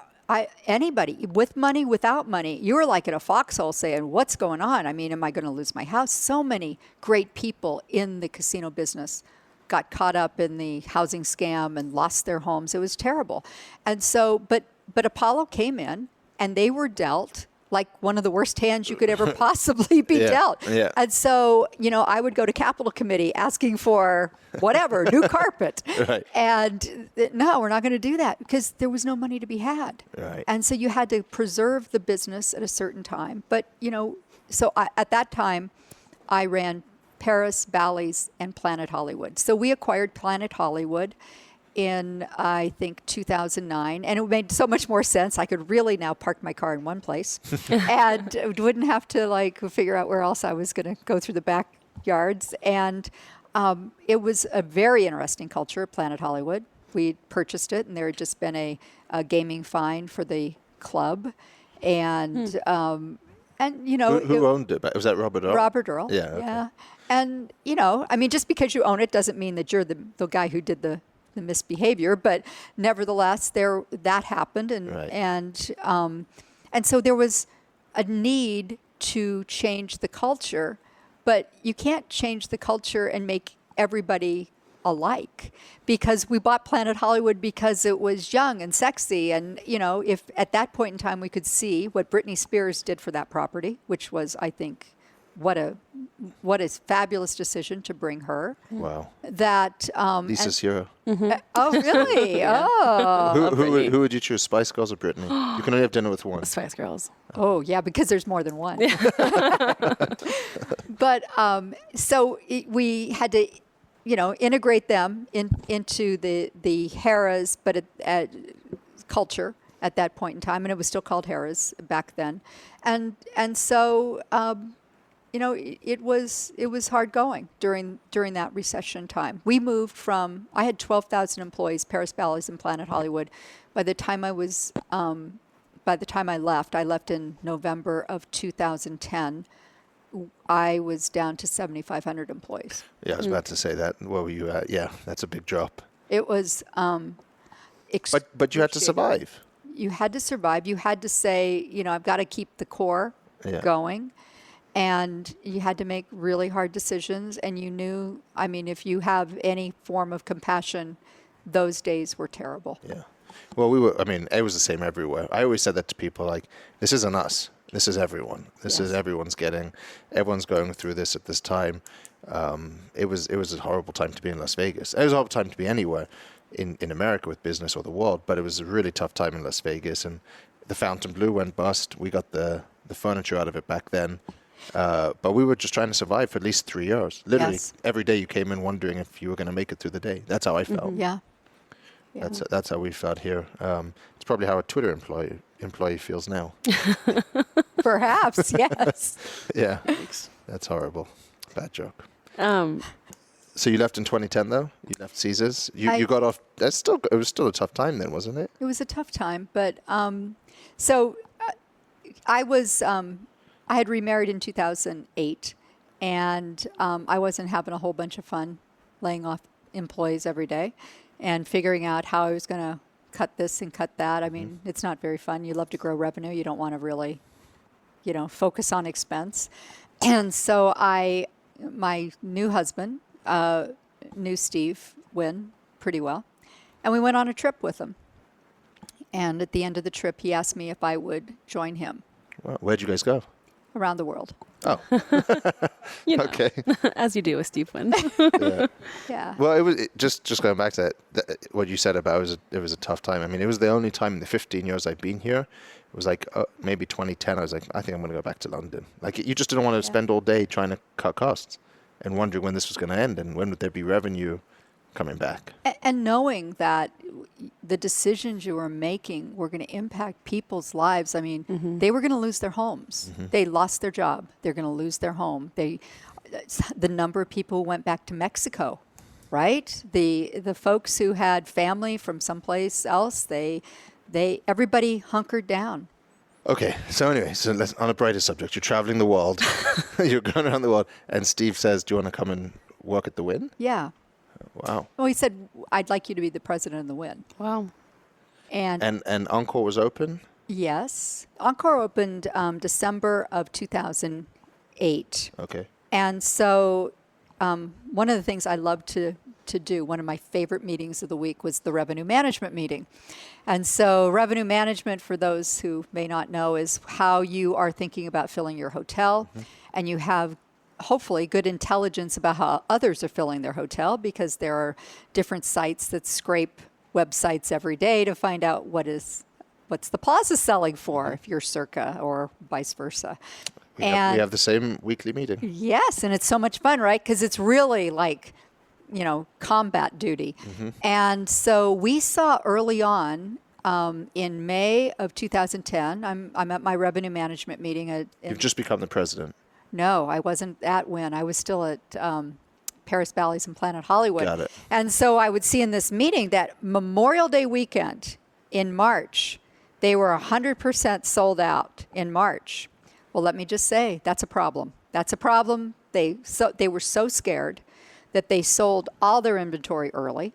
anybody, with money, without money, you were like in a foxhole saying, what's going on? I mean, am I going to lose my house? So many great people in the casino business got caught up in the housing scam and lost their homes. It was terrible. And so, but Apollo came in, and they were dealt like one of the worst hands you could ever possibly be dealt. Yeah. And so, I would go to Capital Committee asking for whatever, new carpet. Right. And no, we're not going to do that because there was no money to be had. Right. And so you had to preserve the business at a certain time. But, so at that time, I ran Paris, Bally's, and Planet Hollywood. So we acquired Planet Hollywood in, I think, 2009. And it made so much more sense. I could really now park my car in one place and wouldn't have to figure out where else I was going to go through the backyards. And it was a very interesting culture, Planet Hollywood. We purchased it, and there had just been a gaming fine for the club. And, who owned it? Was that Robert Earl? Robert Earl. Yeah. Okay. Yeah. And, just because you own it doesn't mean that you're the guy who did the misbehavior, but nevertheless, that happened, and so there was a need to change the culture, but you can't change the culture and make everybody alike, because we bought Planet Hollywood because it was young and sexy, and if at that point in time we could see what Britney Spears did for that property, which was, I think, what a fabulous decision to bring her. Wow. That Lisa's hero. Oh, really? Oh. Who would you choose, Spice Girls or Britney? You can only have dinner with one. Spice Girls. Oh, yeah, because there's more than one. But so we had to, integrate them into the Harrah's, but culture at that point in time, and it was still called Harrah's back then, and so. It was hard going during that recession time. We moved from, I had 12,000 employees, Paris, Bally's, and Planet Hollywood. By the time I left in November of 2010. I was down to 7,500 employees. Yeah, I was about to say that. Where were you at? Yeah, that's a big drop. It was. But you had to survive. You had to survive. You had to say, I've got to keep the core going. And you had to make really hard decisions. And you knew, if you have any form of compassion, those days were terrible. Yeah. Well, it was the same everywhere. I always said that to people, like, this isn't us. This is everyone. This is everyone's going through this at this time. It was a horrible time to be in Las Vegas. It was a horrible time to be anywhere in America with business or the world, but it was a really tough time in Las Vegas. And the Fontainebleau went bust. We got the furniture out of it back then. But we were just trying to survive for at least 3 years. Literally, every day you came in wondering if you were going to make it through the day. That's how I felt. Yeah. That's how we felt here. It's probably how a Twitter employee feels now. Perhaps, yes. Yeah, that's horrible. Bad joke. So you left in 2010, though. You left Caesars. You got off. It was still a tough time then, wasn't it? It was a tough time, but I had remarried in 2008, and I wasn't having a whole bunch of fun laying off employees every day and figuring out how I was going to cut this and cut that. I mean, it's not very fun. You love to grow revenue. You don't want to really, focus on expense. And so my new husband knew Steve Wynn pretty well, and we went on a trip with him. And at the end of the trip, he asked me if I would join him. Well, where'd you guys go? Around the world. Oh. Okay. As you do with Steve Wynn. Yeah. Well, it was just going back to that, what you said about it was a tough time. I mean, it was the only time in the 15 years I've been here. It was like maybe 2010. I was like, I think I'm going to go back to London. Like, you just didn't want to spend all day trying to cut costs and wondering when this was going to end and when would there be revenue coming back. And knowing that the decisions you were making were going to impact people's lives. I mean, they were going to lose their homes. They lost their job. They're going to lose their home. The number of people who went back to Mexico, right? The folks who had family from someplace else, everybody hunkered down. Okay, so anyway, on a brighter subject, you're traveling the world. You're going around the world, and Steve says, do you want to come and work at the Wynn? Yeah. Wow. Well, he said, I'd like you to be the president of the Wynn. Wow. And Encore was open? Yes. Encore opened December of 2008. Okay. And so one of the things I love to do, one of my favorite meetings of the week was the revenue management meeting. And so revenue management, for those who may not know, is how you are thinking about filling your hotel, and you have hopefully good intelligence about how others are filling their hotel, because there are different sites that scrape websites every day to find out what's the Plaza selling for, if you're Circa or vice versa. We have the same weekly meeting. Yes, and it's so much fun, right? Because it's really like, combat duty. And so we saw early on in May of 2010, I'm at my revenue management meeting. You've just become the president. No, I wasn't at Wynn. I was still at Paris Bally's and Planet Hollywood. Got it. And so I would see in this meeting that Memorial Day weekend in March, they were 100% sold out in March. Well, let me just say, that's a problem. That's a problem. They were so scared that they sold all their inventory early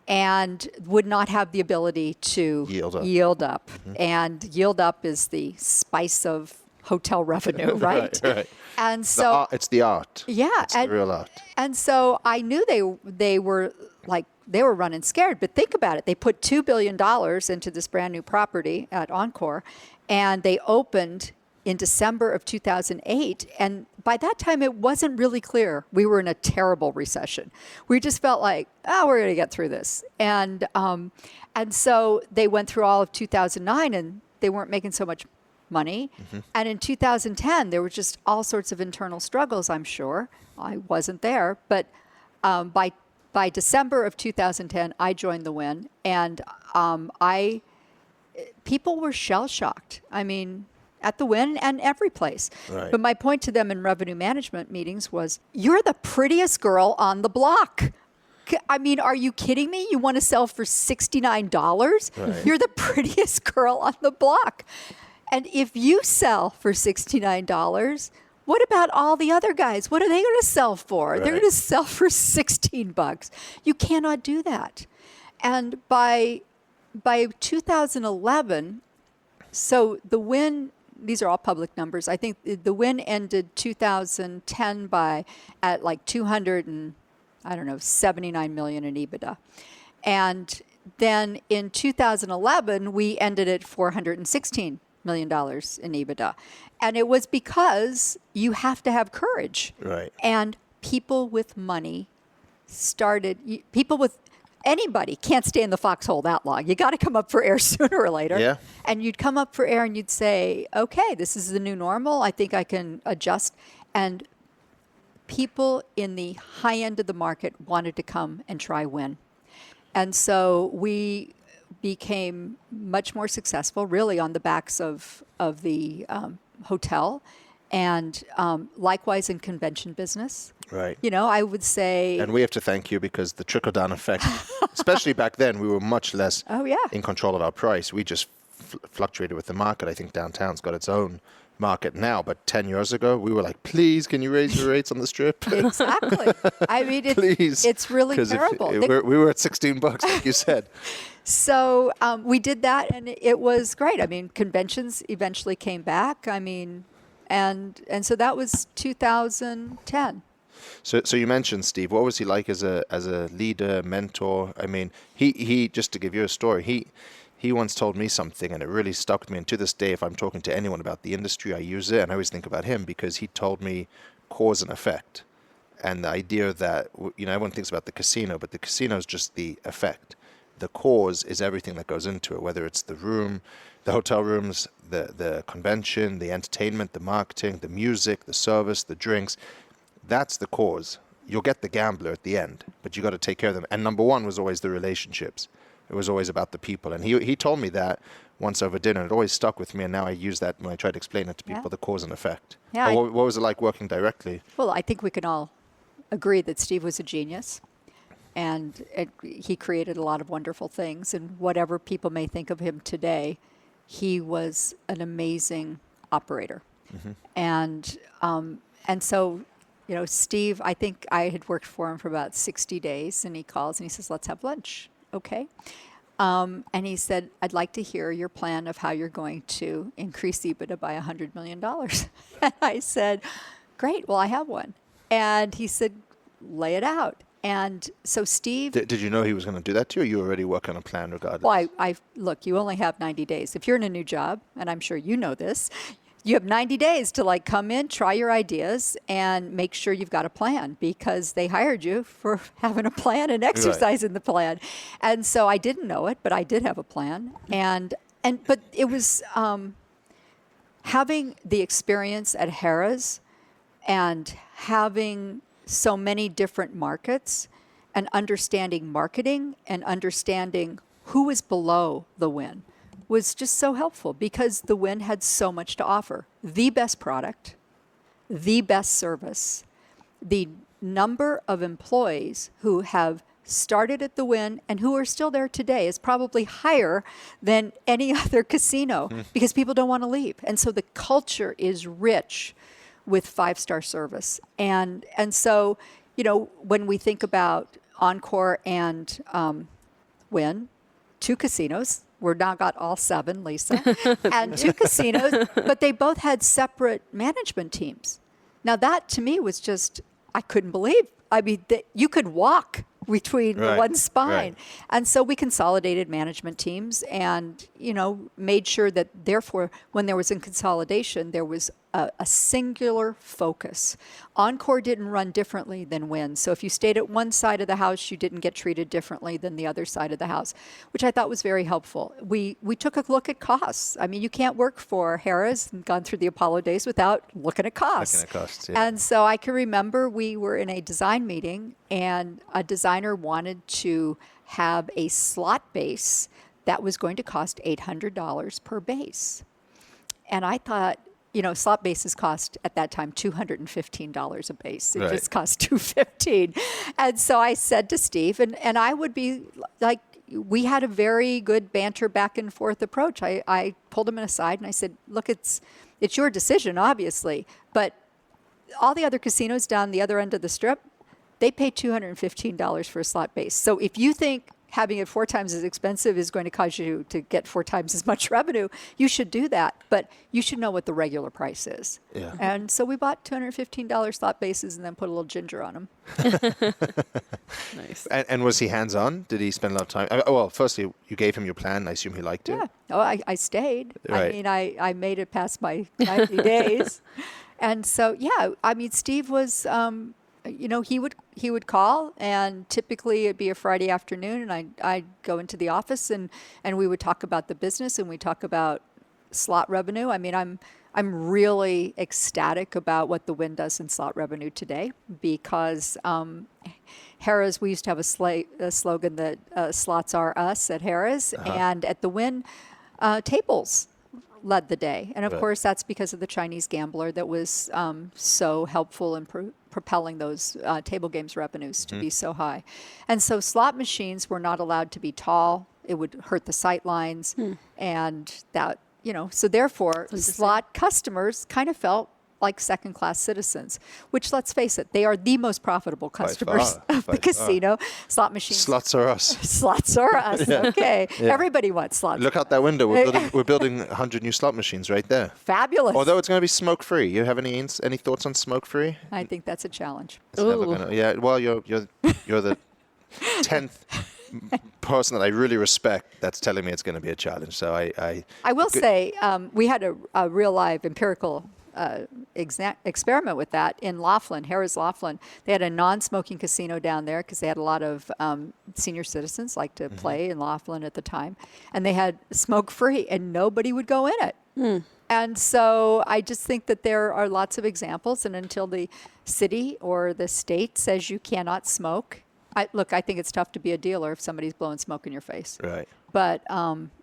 and would not have the ability to yield up. And yield up is the spice of hotel revenue, right? Right. And so it's the art. Yeah, it's the real art. And so I knew they were running scared. But think about it. They put $2 billion into this brand new property at Encore, and they opened in December of 2008. And by that time, it wasn't really clear we were in a terrible recession. We just felt like, we're going to get through this. And so they went through all of 2009, and they weren't making so much money. And in 2010, there were just all sorts of internal struggles, I'm sure. I wasn't there. But by December of 2010, I joined the Wynn, and people were shell-shocked. I mean, at the Wynn and every place. Right. But my point to them in revenue management meetings was, you're the prettiest girl on the block. I mean, are you kidding me? You want to sell for $69? Right. You're the prettiest girl on the block. And if you sell for $69, what about all the other guys? What are they going to sell for? Right. They're going to sell for $16. You cannot do that. And by 2011, so the Wynn, these are all public numbers. I think the Wynn ended 2010 at like $279 million in EBITDA. And then in 2011, we ended at $416 million in EBITDA. And it was because you have to have courage. Right. And people with money anybody can't stay in the foxhole that long. You got to come up for air sooner or later. Yeah. And you'd come up for air and you'd say, okay, this is the new normal. I think I can adjust. And people in the high end of the market wanted to come and try Wynn. And so we became much more successful, really, on the backs of the hotel, and likewise in convention business. Right. I would say... And we have to thank you, because the trickle-down effect, especially back then, we were much less in control of our price. We just fluctuated with the market. I think downtown's got its own market now, but 10 years ago, we were like, please, can you raise your rates on the Strip? Exactly. I mean, please. It's really terrible. We were at $16, like you said. So we did that, and it was great. I mean, conventions eventually came back. I mean, and so that was 2010. So you mentioned Steve. What was he like as a leader, mentor? I mean, he just to give you a story, he once told me something, and it really stuck with me. And to this day, if I'm talking to anyone about the industry, I use it, and I always think about him, because he told me cause and effect, and the idea that everyone thinks about the casino, but the casino is just the effect. The cause is everything that goes into it, whether it's the room, the hotel rooms, the convention, the entertainment, the marketing, the music, the service, the drinks. That's the cause. You'll get the gambler at the end, but you got to take care of them. And number one was always the relationships. It was always about the people. And he told me that once over dinner. It always stuck with me, and now I use that when I try to explain it to people, the cause and effect. Yeah, what was it like working directly? Well, I think we can all agree that Steve was a genius, and he created a lot of wonderful things. And whatever people may think of him today, he was an amazing operator. Mm-hmm. And so, Steve, I think I had worked for him for about 60 days, and he calls and he says, let's have lunch. Okay. And he said, I'd like to hear your plan of how you're going to increase EBITDA by $100 million. And I said, great, well, I have one. And he said, lay it out. And so Steve... Did you know he was going to do that to you, or you already work on a plan regardless? Well, look, you only have 90 days. If you're in a new job, and I'm sure you know this, you have 90 days to come in, try your ideas, and make sure you've got a plan, because they hired you for having a plan and exercising the plan. And so I didn't know it, but I did have a plan. But it was having the experience at Harrah's and having so many different markets and understanding marketing and understanding who was below the Wynn was just so helpful, because the Wynn had so much to offer. The best product, the best service, the number of employees who have started at the Wynn and who are still there today is probably higher than any other casino, because people don't want to leave. And so the culture is rich with 5-star service. And so, when we think about Encore and Wynn, 2 casinos, we've now got all 7, Lisa, and 2 casinos, but they both had separate management teams. Now that to me was just, I couldn't believe. I mean, you could walk between the one spine. Right. And so we consolidated management teams and, made sure that therefore when there was a consolidation, there was a singular focus. Encore didn't run differently than Wynn. So if you stayed at one side of the house, you didn't get treated differently than the other side of the house, which I thought was very helpful. We took a look at costs. I mean, you can't work for Harrah's and gone through the Apollo days without looking at costs. And so I can remember we were in a design meeting, and a designer wanted to have a slot base that was going to cost $800 per base. And I thought, slot bases cost at that time $215 a base. It just cost $215. And so I said to Steve, and I would be like, we had a very good banter back and forth approach. I pulled him aside and I said, look, it's your decision, obviously, but all the other casinos down the other end of the Strip, they pay $215 for a slot base. So if you think having it 4 times as expensive is going to cause you to get 4 times as much revenue, you should do that. But you should know what the regular price is. Yeah. And so we bought $215 slot bases and then put a little ginger on them. Nice. And was he hands-on? Did he spend a lot of time? Well, firstly, you gave him your plan. I assume he liked it. Yeah. Oh, I stayed. Right. I mean, I made it past my 90 days. And so, yeah, I mean, Steve was, he would call, and typically it'd be a Friday afternoon, and I'd go into the office, and we would talk about the business, and we talk about slot revenue. I mean, I'm really ecstatic about what the Wynn does in slot revenue today, because Harrah's, we used to have a slogan that slots are us at Harrah's, and at the Wynn, tables led the day. And of course, that's because of the Chinese gambler that was so helpful in propelling those table games revenues to be so high. And so slot machines were not allowed to be tall. It would hurt the sight lines. And that, so therefore, slot customers kind of felt like second-class citizens, which, let's face it, they are the most profitable customers of the casino. Slot machines. Slots are us. Slots are us. Okay. Yeah. Everybody wants slots. Look out that window. We're building 100 new slot machines right there. Fabulous. Although it's going to be smoke-free. You have any thoughts on smoke-free? I think that's a challenge. It's never gonna, yeah. Well, you're the 10th person that I really respect that's telling me it's going to be a challenge. So I will say we had a real live empirical experiment with that in Laughlin, Harrah's Laughlin. They had a non-smoking casino down there because they had a lot of senior citizens like to play in Laughlin at the time. And they had smoke-free, and nobody would go in it. And so I just think that there are lots of examples, and until the city or the state says you cannot smoke, I think it's tough to be a dealer if somebody's blowing smoke in your face. Right. But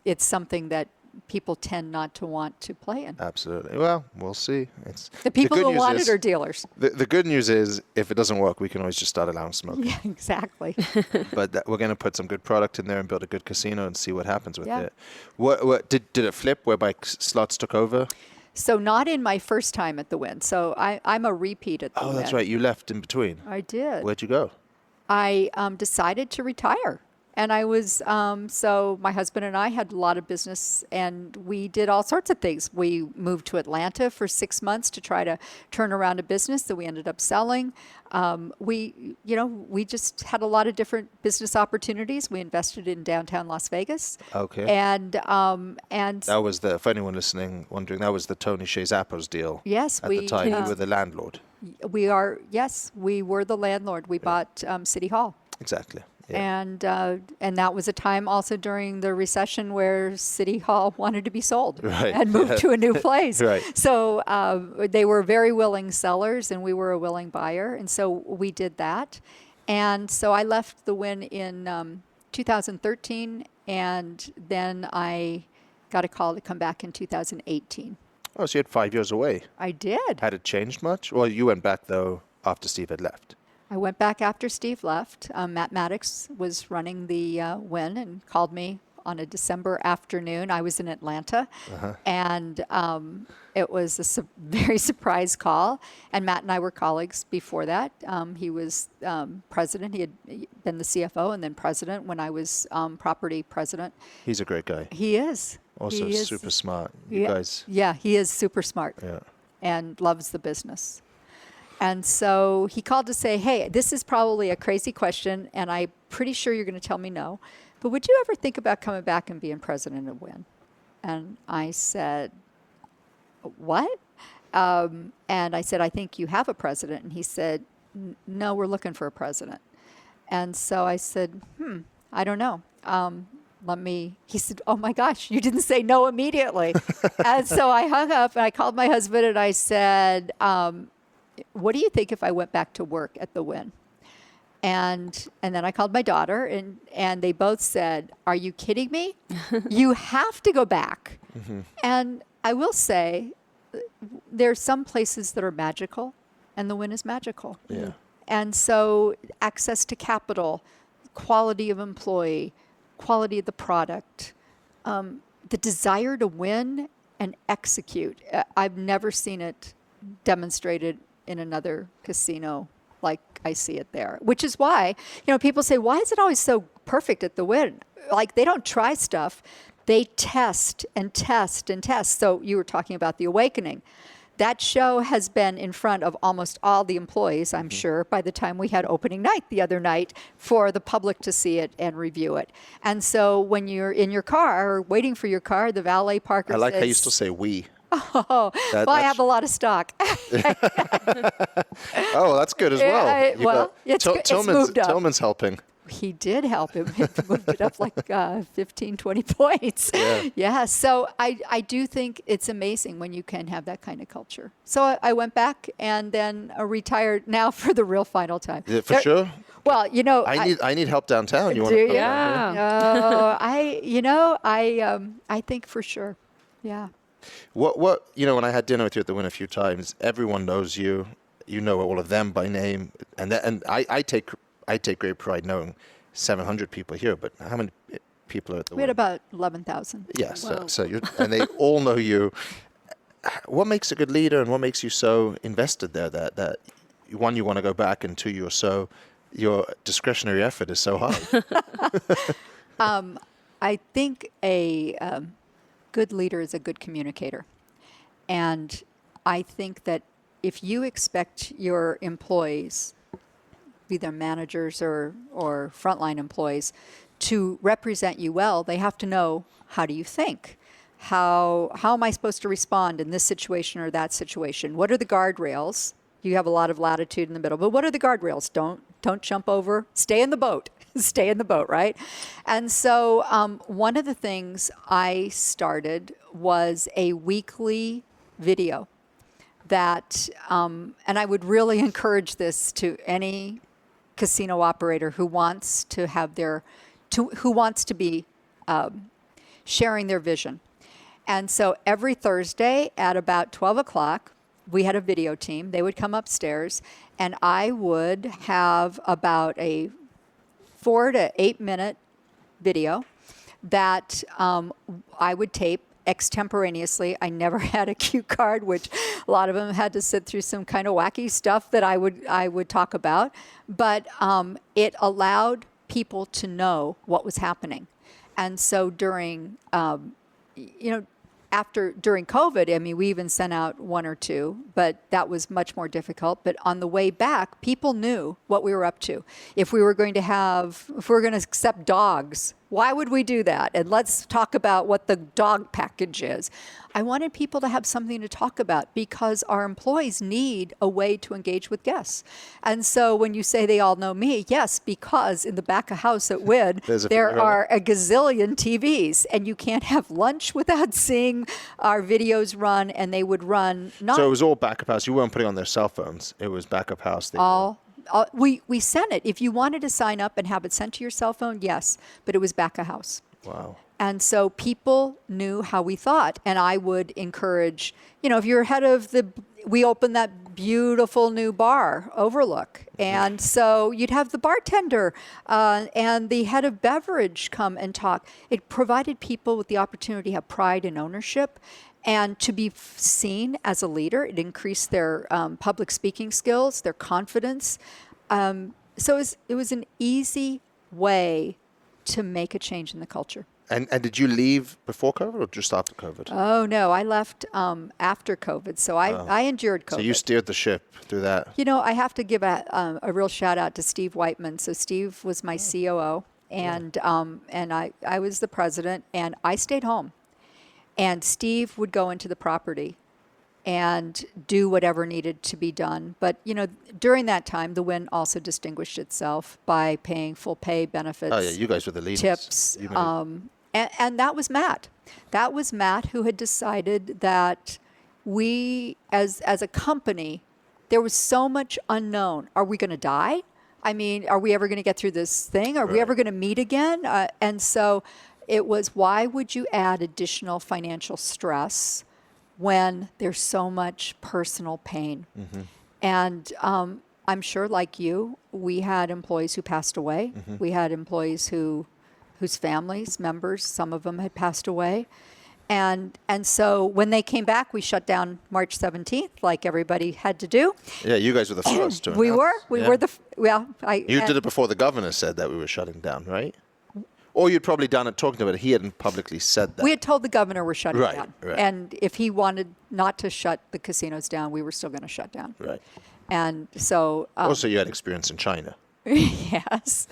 it's something that people tend not to want to play in. Absolutely. Well, we'll see. The people who want it are dealers. The good news is, if it doesn't work, we can always just start allowing smoking. Yeah, exactly. But we're going to put some good product in there and build a good casino and see what happens with it. What did it flip whereby slots took over? So not in my first time at the Wynn. So I'm a repeat at the Wynn. Oh, that's right. You left in between. I did. Where'd you go? I decided to retire. And I was, so my husband and I had a lot of business, and we did all sorts of things. We moved to Atlanta for 6 months to try to turn around a business that we ended up selling. We just had a lot of different business opportunities. We invested in downtown Las Vegas. Okay. And that was for anyone listening, wondering, that was the Tony Shea Zappos deal. Yes, at the time you were the landlord. We were the landlord. We bought City Hall. Exactly. Yeah. And that was a time also during the recession where City Hall wanted to be sold and move to a new place. Right. So they were very willing sellers, and we were a willing buyer, and so we did that. And so I left the Wynn in 2013, and then I got a call to come back in 2018. Oh, so you had 5 years away. I did. Had it changed much? Well, you went back, though, after Steve had left. I went back after Steve left. Matt Maddox was running the Wynn and called me on a December afternoon. I was in Atlanta, and it was a very surprise call. And Matt and I were colleagues before that. He was president. He had been the CFO and then president when I was property president. He's a great guy. He is. Also he is super smart. You guys. Yeah, he is super smart. Yeah. And loves the business. And so he called to say, hey, this is probably a crazy question, and I'm pretty sure you're going to tell me no, but would you ever think about coming back and being president of Wynn? And I said, what? And I said, I think you have a president. And he said, no, we're looking for a president. And so I said, I don't know. He said, oh my gosh, you didn't say no immediately. And so I hung up, and I called my husband, and I said, what do you think if I went back to work at the Wynn? And then I called my daughter, and they both said, are you kidding me? You have to go back. And I will say, there's some places that are magical, and the Wynn is magical. Yeah. And so access to capital, quality of employee, quality of the product, the desire to win and execute. I've never seen it demonstrated in another casino like I see it there, which is why, people say, why is it always so perfect at the Wynn? Like, they don't try stuff. They test and test and test. So you were talking about The Awakening. That show has been in front of almost all the employees, I'm sure, by the time we had opening night the other night, for the public to see it and review it. And so when you're in your car or waiting for your car, the valet parker I like says, how you still say we. Oh, I have a lot of stock. Oh, that's good as well. It's moved up. Tillman's helping. He did help him. He moved it up like 15, 20 points. Yeah. So I do think it's amazing when you can have that kind of culture. So I went back and then retired now for the real final time. For sure. Well, I need help downtown. You want do to? you? Yeah. I think for sure. Yeah. What when I had dinner with you at the Wynn a few times, everyone knows you. You know all of them by name, and I take great pride knowing 700 people here. But how many people are at the Wynn? We had about 11,000. Yes. Wow. So and they all know you. What makes a good leader, and what makes you so invested there? That one, you want to go back, and two, your discretionary effort is so high. I think a good leader is a good communicator. And I think that if you expect your employees, be they managers or frontline employees, to represent you well, they have to know, how do you think? How am I supposed to respond in this situation or that situation? What are the guardrails? You have a lot of latitude in the middle, but what are the guardrails? Don't jump over. Stay in the boat. Stay in the boat, right? And so one of the things I started was a weekly video that, and I would really encourage this to any casino operator who wants to have who wants to be sharing their vision. And so every Thursday at about 12 o'clock, we had a video team. They would come upstairs, and I would have about a 4 to 8 minute video that I would tape extemporaneously. I never had a cue card, which a lot of them had to sit through some kind of wacky stuff that I would talk about. But it allowed people to know what was happening. And so during COVID, I mean, we even sent out one or two, but that was much more difficult. But on the way back, people knew what we were up to. If we were going to accept dogs, why would we do that? And let's talk about what the dog package is. I wanted people to have something to talk about because our employees need a way to engage with guests. And so when you say they all know me, yes, because in the back of house at Wynn, there are a gazillion TVs, and you can't have lunch without seeing our videos run, and they would run So it was all back of house. You weren't putting on their cell phones. It was back of house. We sent it. If you wanted to sign up and have it sent to your cell phone, yes, but it was back of house. Wow. And so people knew how we thought. And I would encourage, if you're head of we opened that beautiful new bar, Overlook. And so you'd have the bartender and the head of beverage come and talk. It provided people with the opportunity to have pride and ownership and to be seen as a leader. It increased their public speaking skills, their confidence. So it was an easy way to make a change in the culture. And did you leave before COVID or just after COVID? Oh, no. I left after COVID. So I endured COVID. So you steered the ship through that. I have to give a real shout out to Steve Whiteman. So Steve was my COO, and I was the president, and I stayed home. And Steve would go into the property and do whatever needed to be done. But, during that time, the Wynn also distinguished itself by paying full pay benefits. Oh, yeah, you guys were the leaders. Tips. And that was Matt. That was Matt who had decided that we, as a company, there was so much unknown. Are we going to die? I mean, are we ever going to get through this thing? Are we ever going to meet again? And so it was, why would you add additional financial stress when there's so much personal pain? Mm-hmm. And I'm sure, like you, we had employees who passed away. Mm-hmm. We had employees whose families, members, some of them had passed away. And so when they came back, we shut down March 17th, like everybody had to do. Yeah, you guys were the first to We announce. were the, You did it before the governor said that we were shutting down, right? Or you'd probably done it talking about it. He hadn't publicly said that. We had told the governor we're shutting down. Right. And if he wanted not to shut the casinos down, we were still going to shut down. Right. And so... Also, you had experience in China. Yes.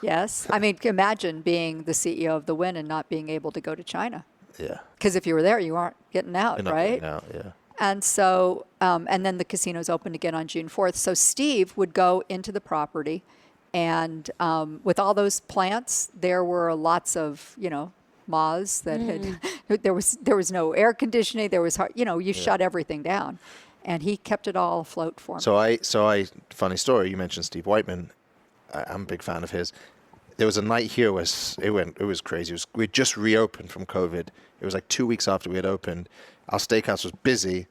Yes. I mean, imagine being the CEO of the Wynn and not being able to go to China. Yeah. Because if you were there, you aren't getting out, You're not right? getting out, yeah. And so, and then the casinos opened again on June 4th. So Steve would go into the property, and with all those plants, there were lots of, moths that had, there was no air conditioning. There was, you shut everything down. And he kept it all afloat for me. So I, funny story, you mentioned Steve Whiteman. I'm a big fan of his. There was a night here where it was crazy. We just reopened from COVID. It was like 2 weeks after we had opened. Our steakhouse was busy,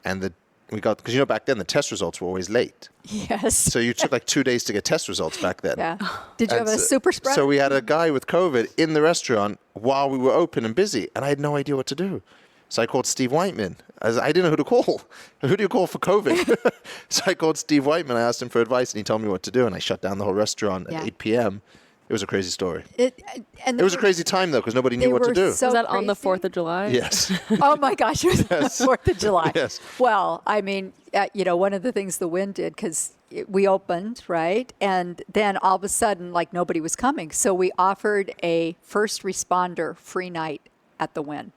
and because back then the test results were always late. Yes. So you took like 2 days to get test results back then. Yeah. Did you have a super spreader? So we had a guy with COVID in the restaurant while we were open and busy, and I had no idea what to do. So I called Steve Whiteman. I didn't know who to call. Who do you call for COVID? So I called Steve Whiteman. I asked him for advice, and he told me what to do, and I shut down the whole rrestaurant at 8 p.m. It was a crazy story. It was a crazy time, though, because nobody knew what to do. So was that on the 4th of July? Yes. Oh, my gosh. It was on the 4th of July. Yes. Well, I mean, one of the things the Wynn did, because we opened, right? And then all of a sudden, like, nobody was coming. So we offered a first responder free night at the Wynn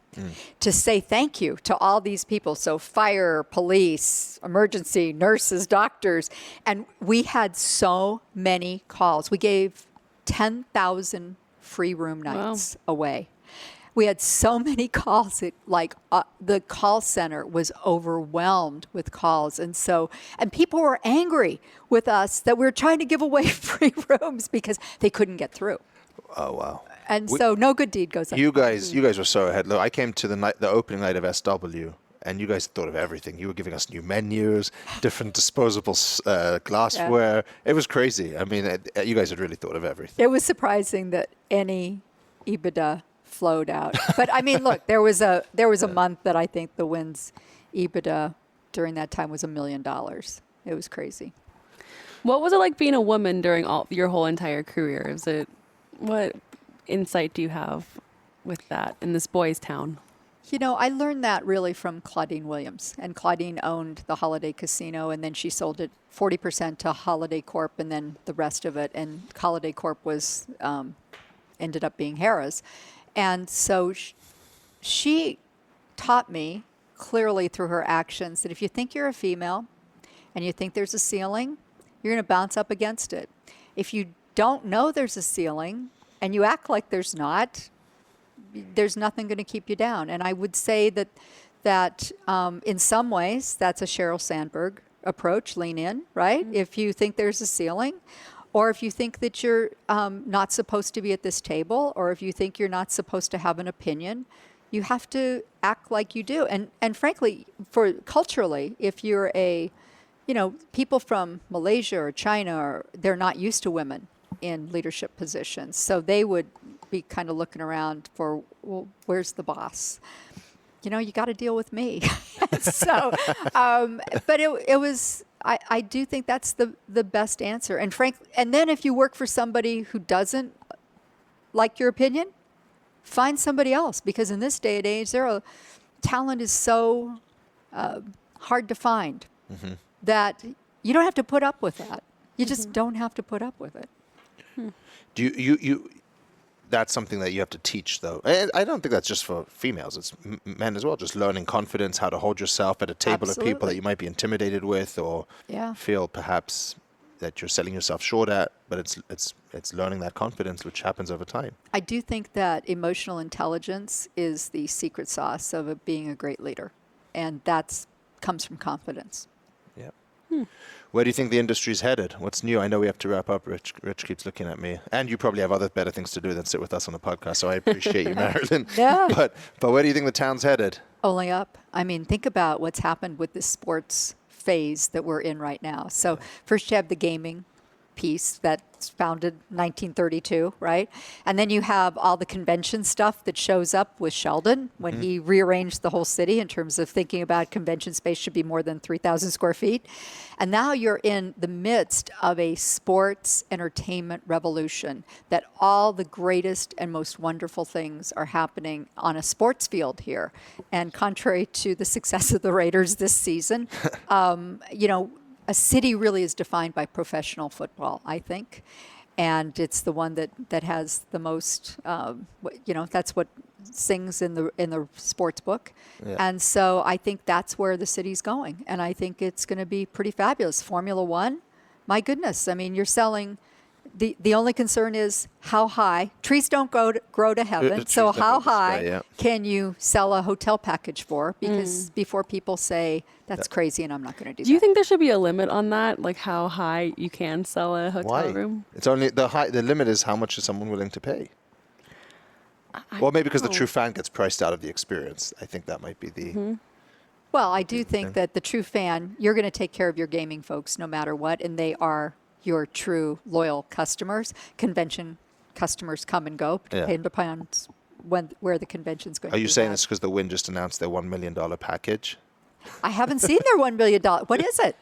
to say thank you to all these people. So fire, police, emergency, nurses, doctors. And we had so many calls. We gave 10,000 free room nights away. We had so many calls that the call center was overwhelmed with calls. And people were angry with us that we were trying to give away free rooms because they couldn't get through. Oh, wow. And so no good deed goes unpunished. You guys were so ahead. Look, I came to the opening night of SW, and you guys thought of everything. You were giving us new menus, different disposable glassware. Yeah. It was crazy. I mean, you guys had really thought of everything. It was surprising that any EBITDA flowed out. But I mean, look, there was a month that I think the Wynn's EBITDA during that time was $1 million. It was crazy. What was it like being a woman during your whole entire career? What insight do you have with that in this boys' town? I learned that really from Claudine Williams. And Claudine owned the Holiday Casino, and then she sold it 40% to Holiday Corp, and then the rest of it. And Holiday Corp was ended up being Harrah's. And so she taught me clearly through her actions that if you think you're a female and you think there's a ceiling, you're going to bounce up against it. If you don't know there's a ceiling and you act like there's not, there's nothing going to keep you down. And I would say that in some ways that's a Sheryl Sandberg approach, lean in, right? Mm-hmm. If you think there's a ceiling, or if you think that you're not supposed to be at this table, or if you think you're not supposed to have an opinion, you have to act like you do. And frankly, for culturally, if you're people from Malaysia or China, they're not used to women in leadership positions. So they would be kind of looking around for, well, where's the boss? You got to deal with me. So, but it was, I do think that's the best answer. And and then if you work for somebody who doesn't like your opinion, find somebody else, because in this day and age, talent is so hard to find that you don't have to put up with that. You just don't have to put up with it. Do you that's something that you have to teach, though. And I don't think that's just for females. It's men as well, just learning confidence, how to hold yourself at a table of people that you might be intimidated with or feel perhaps that you're selling yourself short at, but it's learning that confidence, which happens over time. I do think that emotional intelligence is the secret sauce of being a great leader, and that comes from confidence. Yeah. Where do you think the industry's headed? What's new? I know we have to wrap up. Rich keeps looking at me. And you probably have other better things to do than sit with us on the podcast, so I appreciate you, Marilyn. Yeah. But where do you think the town's headed? Only up. I mean, think about what's happened with this sports phase that we're in right now. So first you have the gaming, piece that's founded 1932, right? And then you have all the convention stuff that shows up with Sheldon when he rearranged the whole city in terms of thinking about convention space should be more than 3,000 square feet. And now you're in the midst of a sports entertainment revolution, that all the greatest and most wonderful things are happening on a sports field here. And contrary to the success of the Raiders this season, a city really is defined by professional football, I think. And it's the one that has the most, that's what sings in the sports book. Yeah. And so I think that's where the city's going. And I think it's going to be pretty fabulous. Formula One, my goodness. I mean, you're selling, the only concern is how high. Trees don't grow to heaven. So how high can you sell a hotel package for? Because before people say, that's crazy and I'm not going to do that. Do you think there should be a limit on that? Like how high you can sell a hotel room? It's only the limit is how much is someone willing to pay. Well, maybe because the true fan gets priced out of the experience. I think that might be the... Well, I do think that the true fan, you're going to take care of your gaming folks no matter what, and they are your true loyal customers. Convention customers come and go, depending upon where the convention's going to be. Are you saying it's because the Wynn just announced their $1 million package? I haven't seen their $1 million. What is it?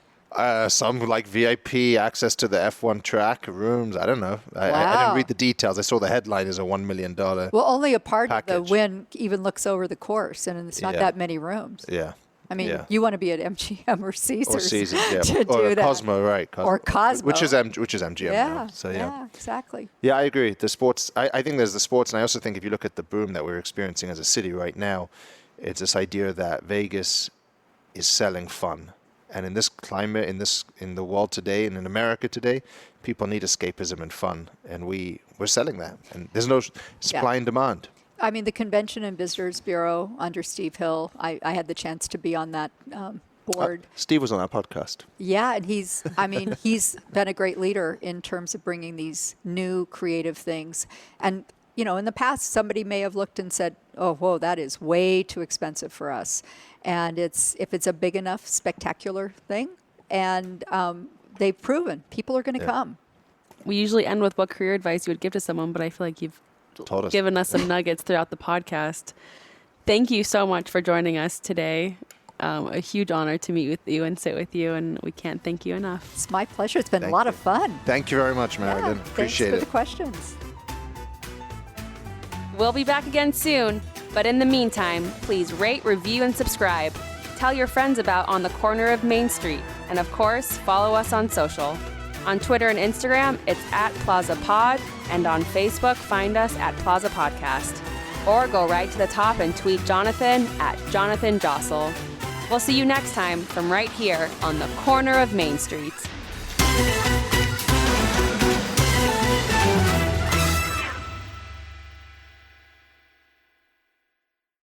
Some like VIP access to the F1 track, rooms. I don't know. I didn't read the details. I saw the headline is a $1 million Well, only a part of the Wynn even looks over the course, and it's not that many rooms. Yeah. I mean, you want to be at MGM or Caesars. To do or that. Cosmo, right. Or Cosmo. Which is MGM now. So, yeah, exactly. Yeah, I agree. The sports, I think there's the sports, and I also think if you look at the boom that we're experiencing as a city right now, it's this idea that Vegas is selling fun. And in this climate, in the world today, and in America today, people need escapism and fun. And we're selling that. And there's no supply and demand. I mean, the Convention and Visitors Bureau under Steve Hill, I had the chance to be on that board. Steve was on our podcast. Yeah, and he's been a great leader in terms of bringing these new creative things. And, in the past, somebody may have looked and said, oh, whoa, that is way too expensive for us. And if it's a big enough, spectacular thing, and they've proven people are going to come. We usually end with what career advice you would give to someone, but I feel like you've given us some nuggets throughout the podcast. Thank you so much for joining us today. A huge honor to meet with you and sit with you, and we can't thank you enough. It's my pleasure. It's been a lot of fun. Thank you very much, Marilyn. Appreciate it. Thanks for the questions. We'll be back again soon, but in the meantime, please rate, review, and subscribe. Tell your friends about On the Corner of Main Street, and of course, follow us on social. On Twitter and Instagram, it's @PlazaPod, and on Facebook, find us at Plaza Podcast. Or go right to the top and tweet Jonathan @JonathanJossel. We'll see you next time from right here on the corner of Main Street.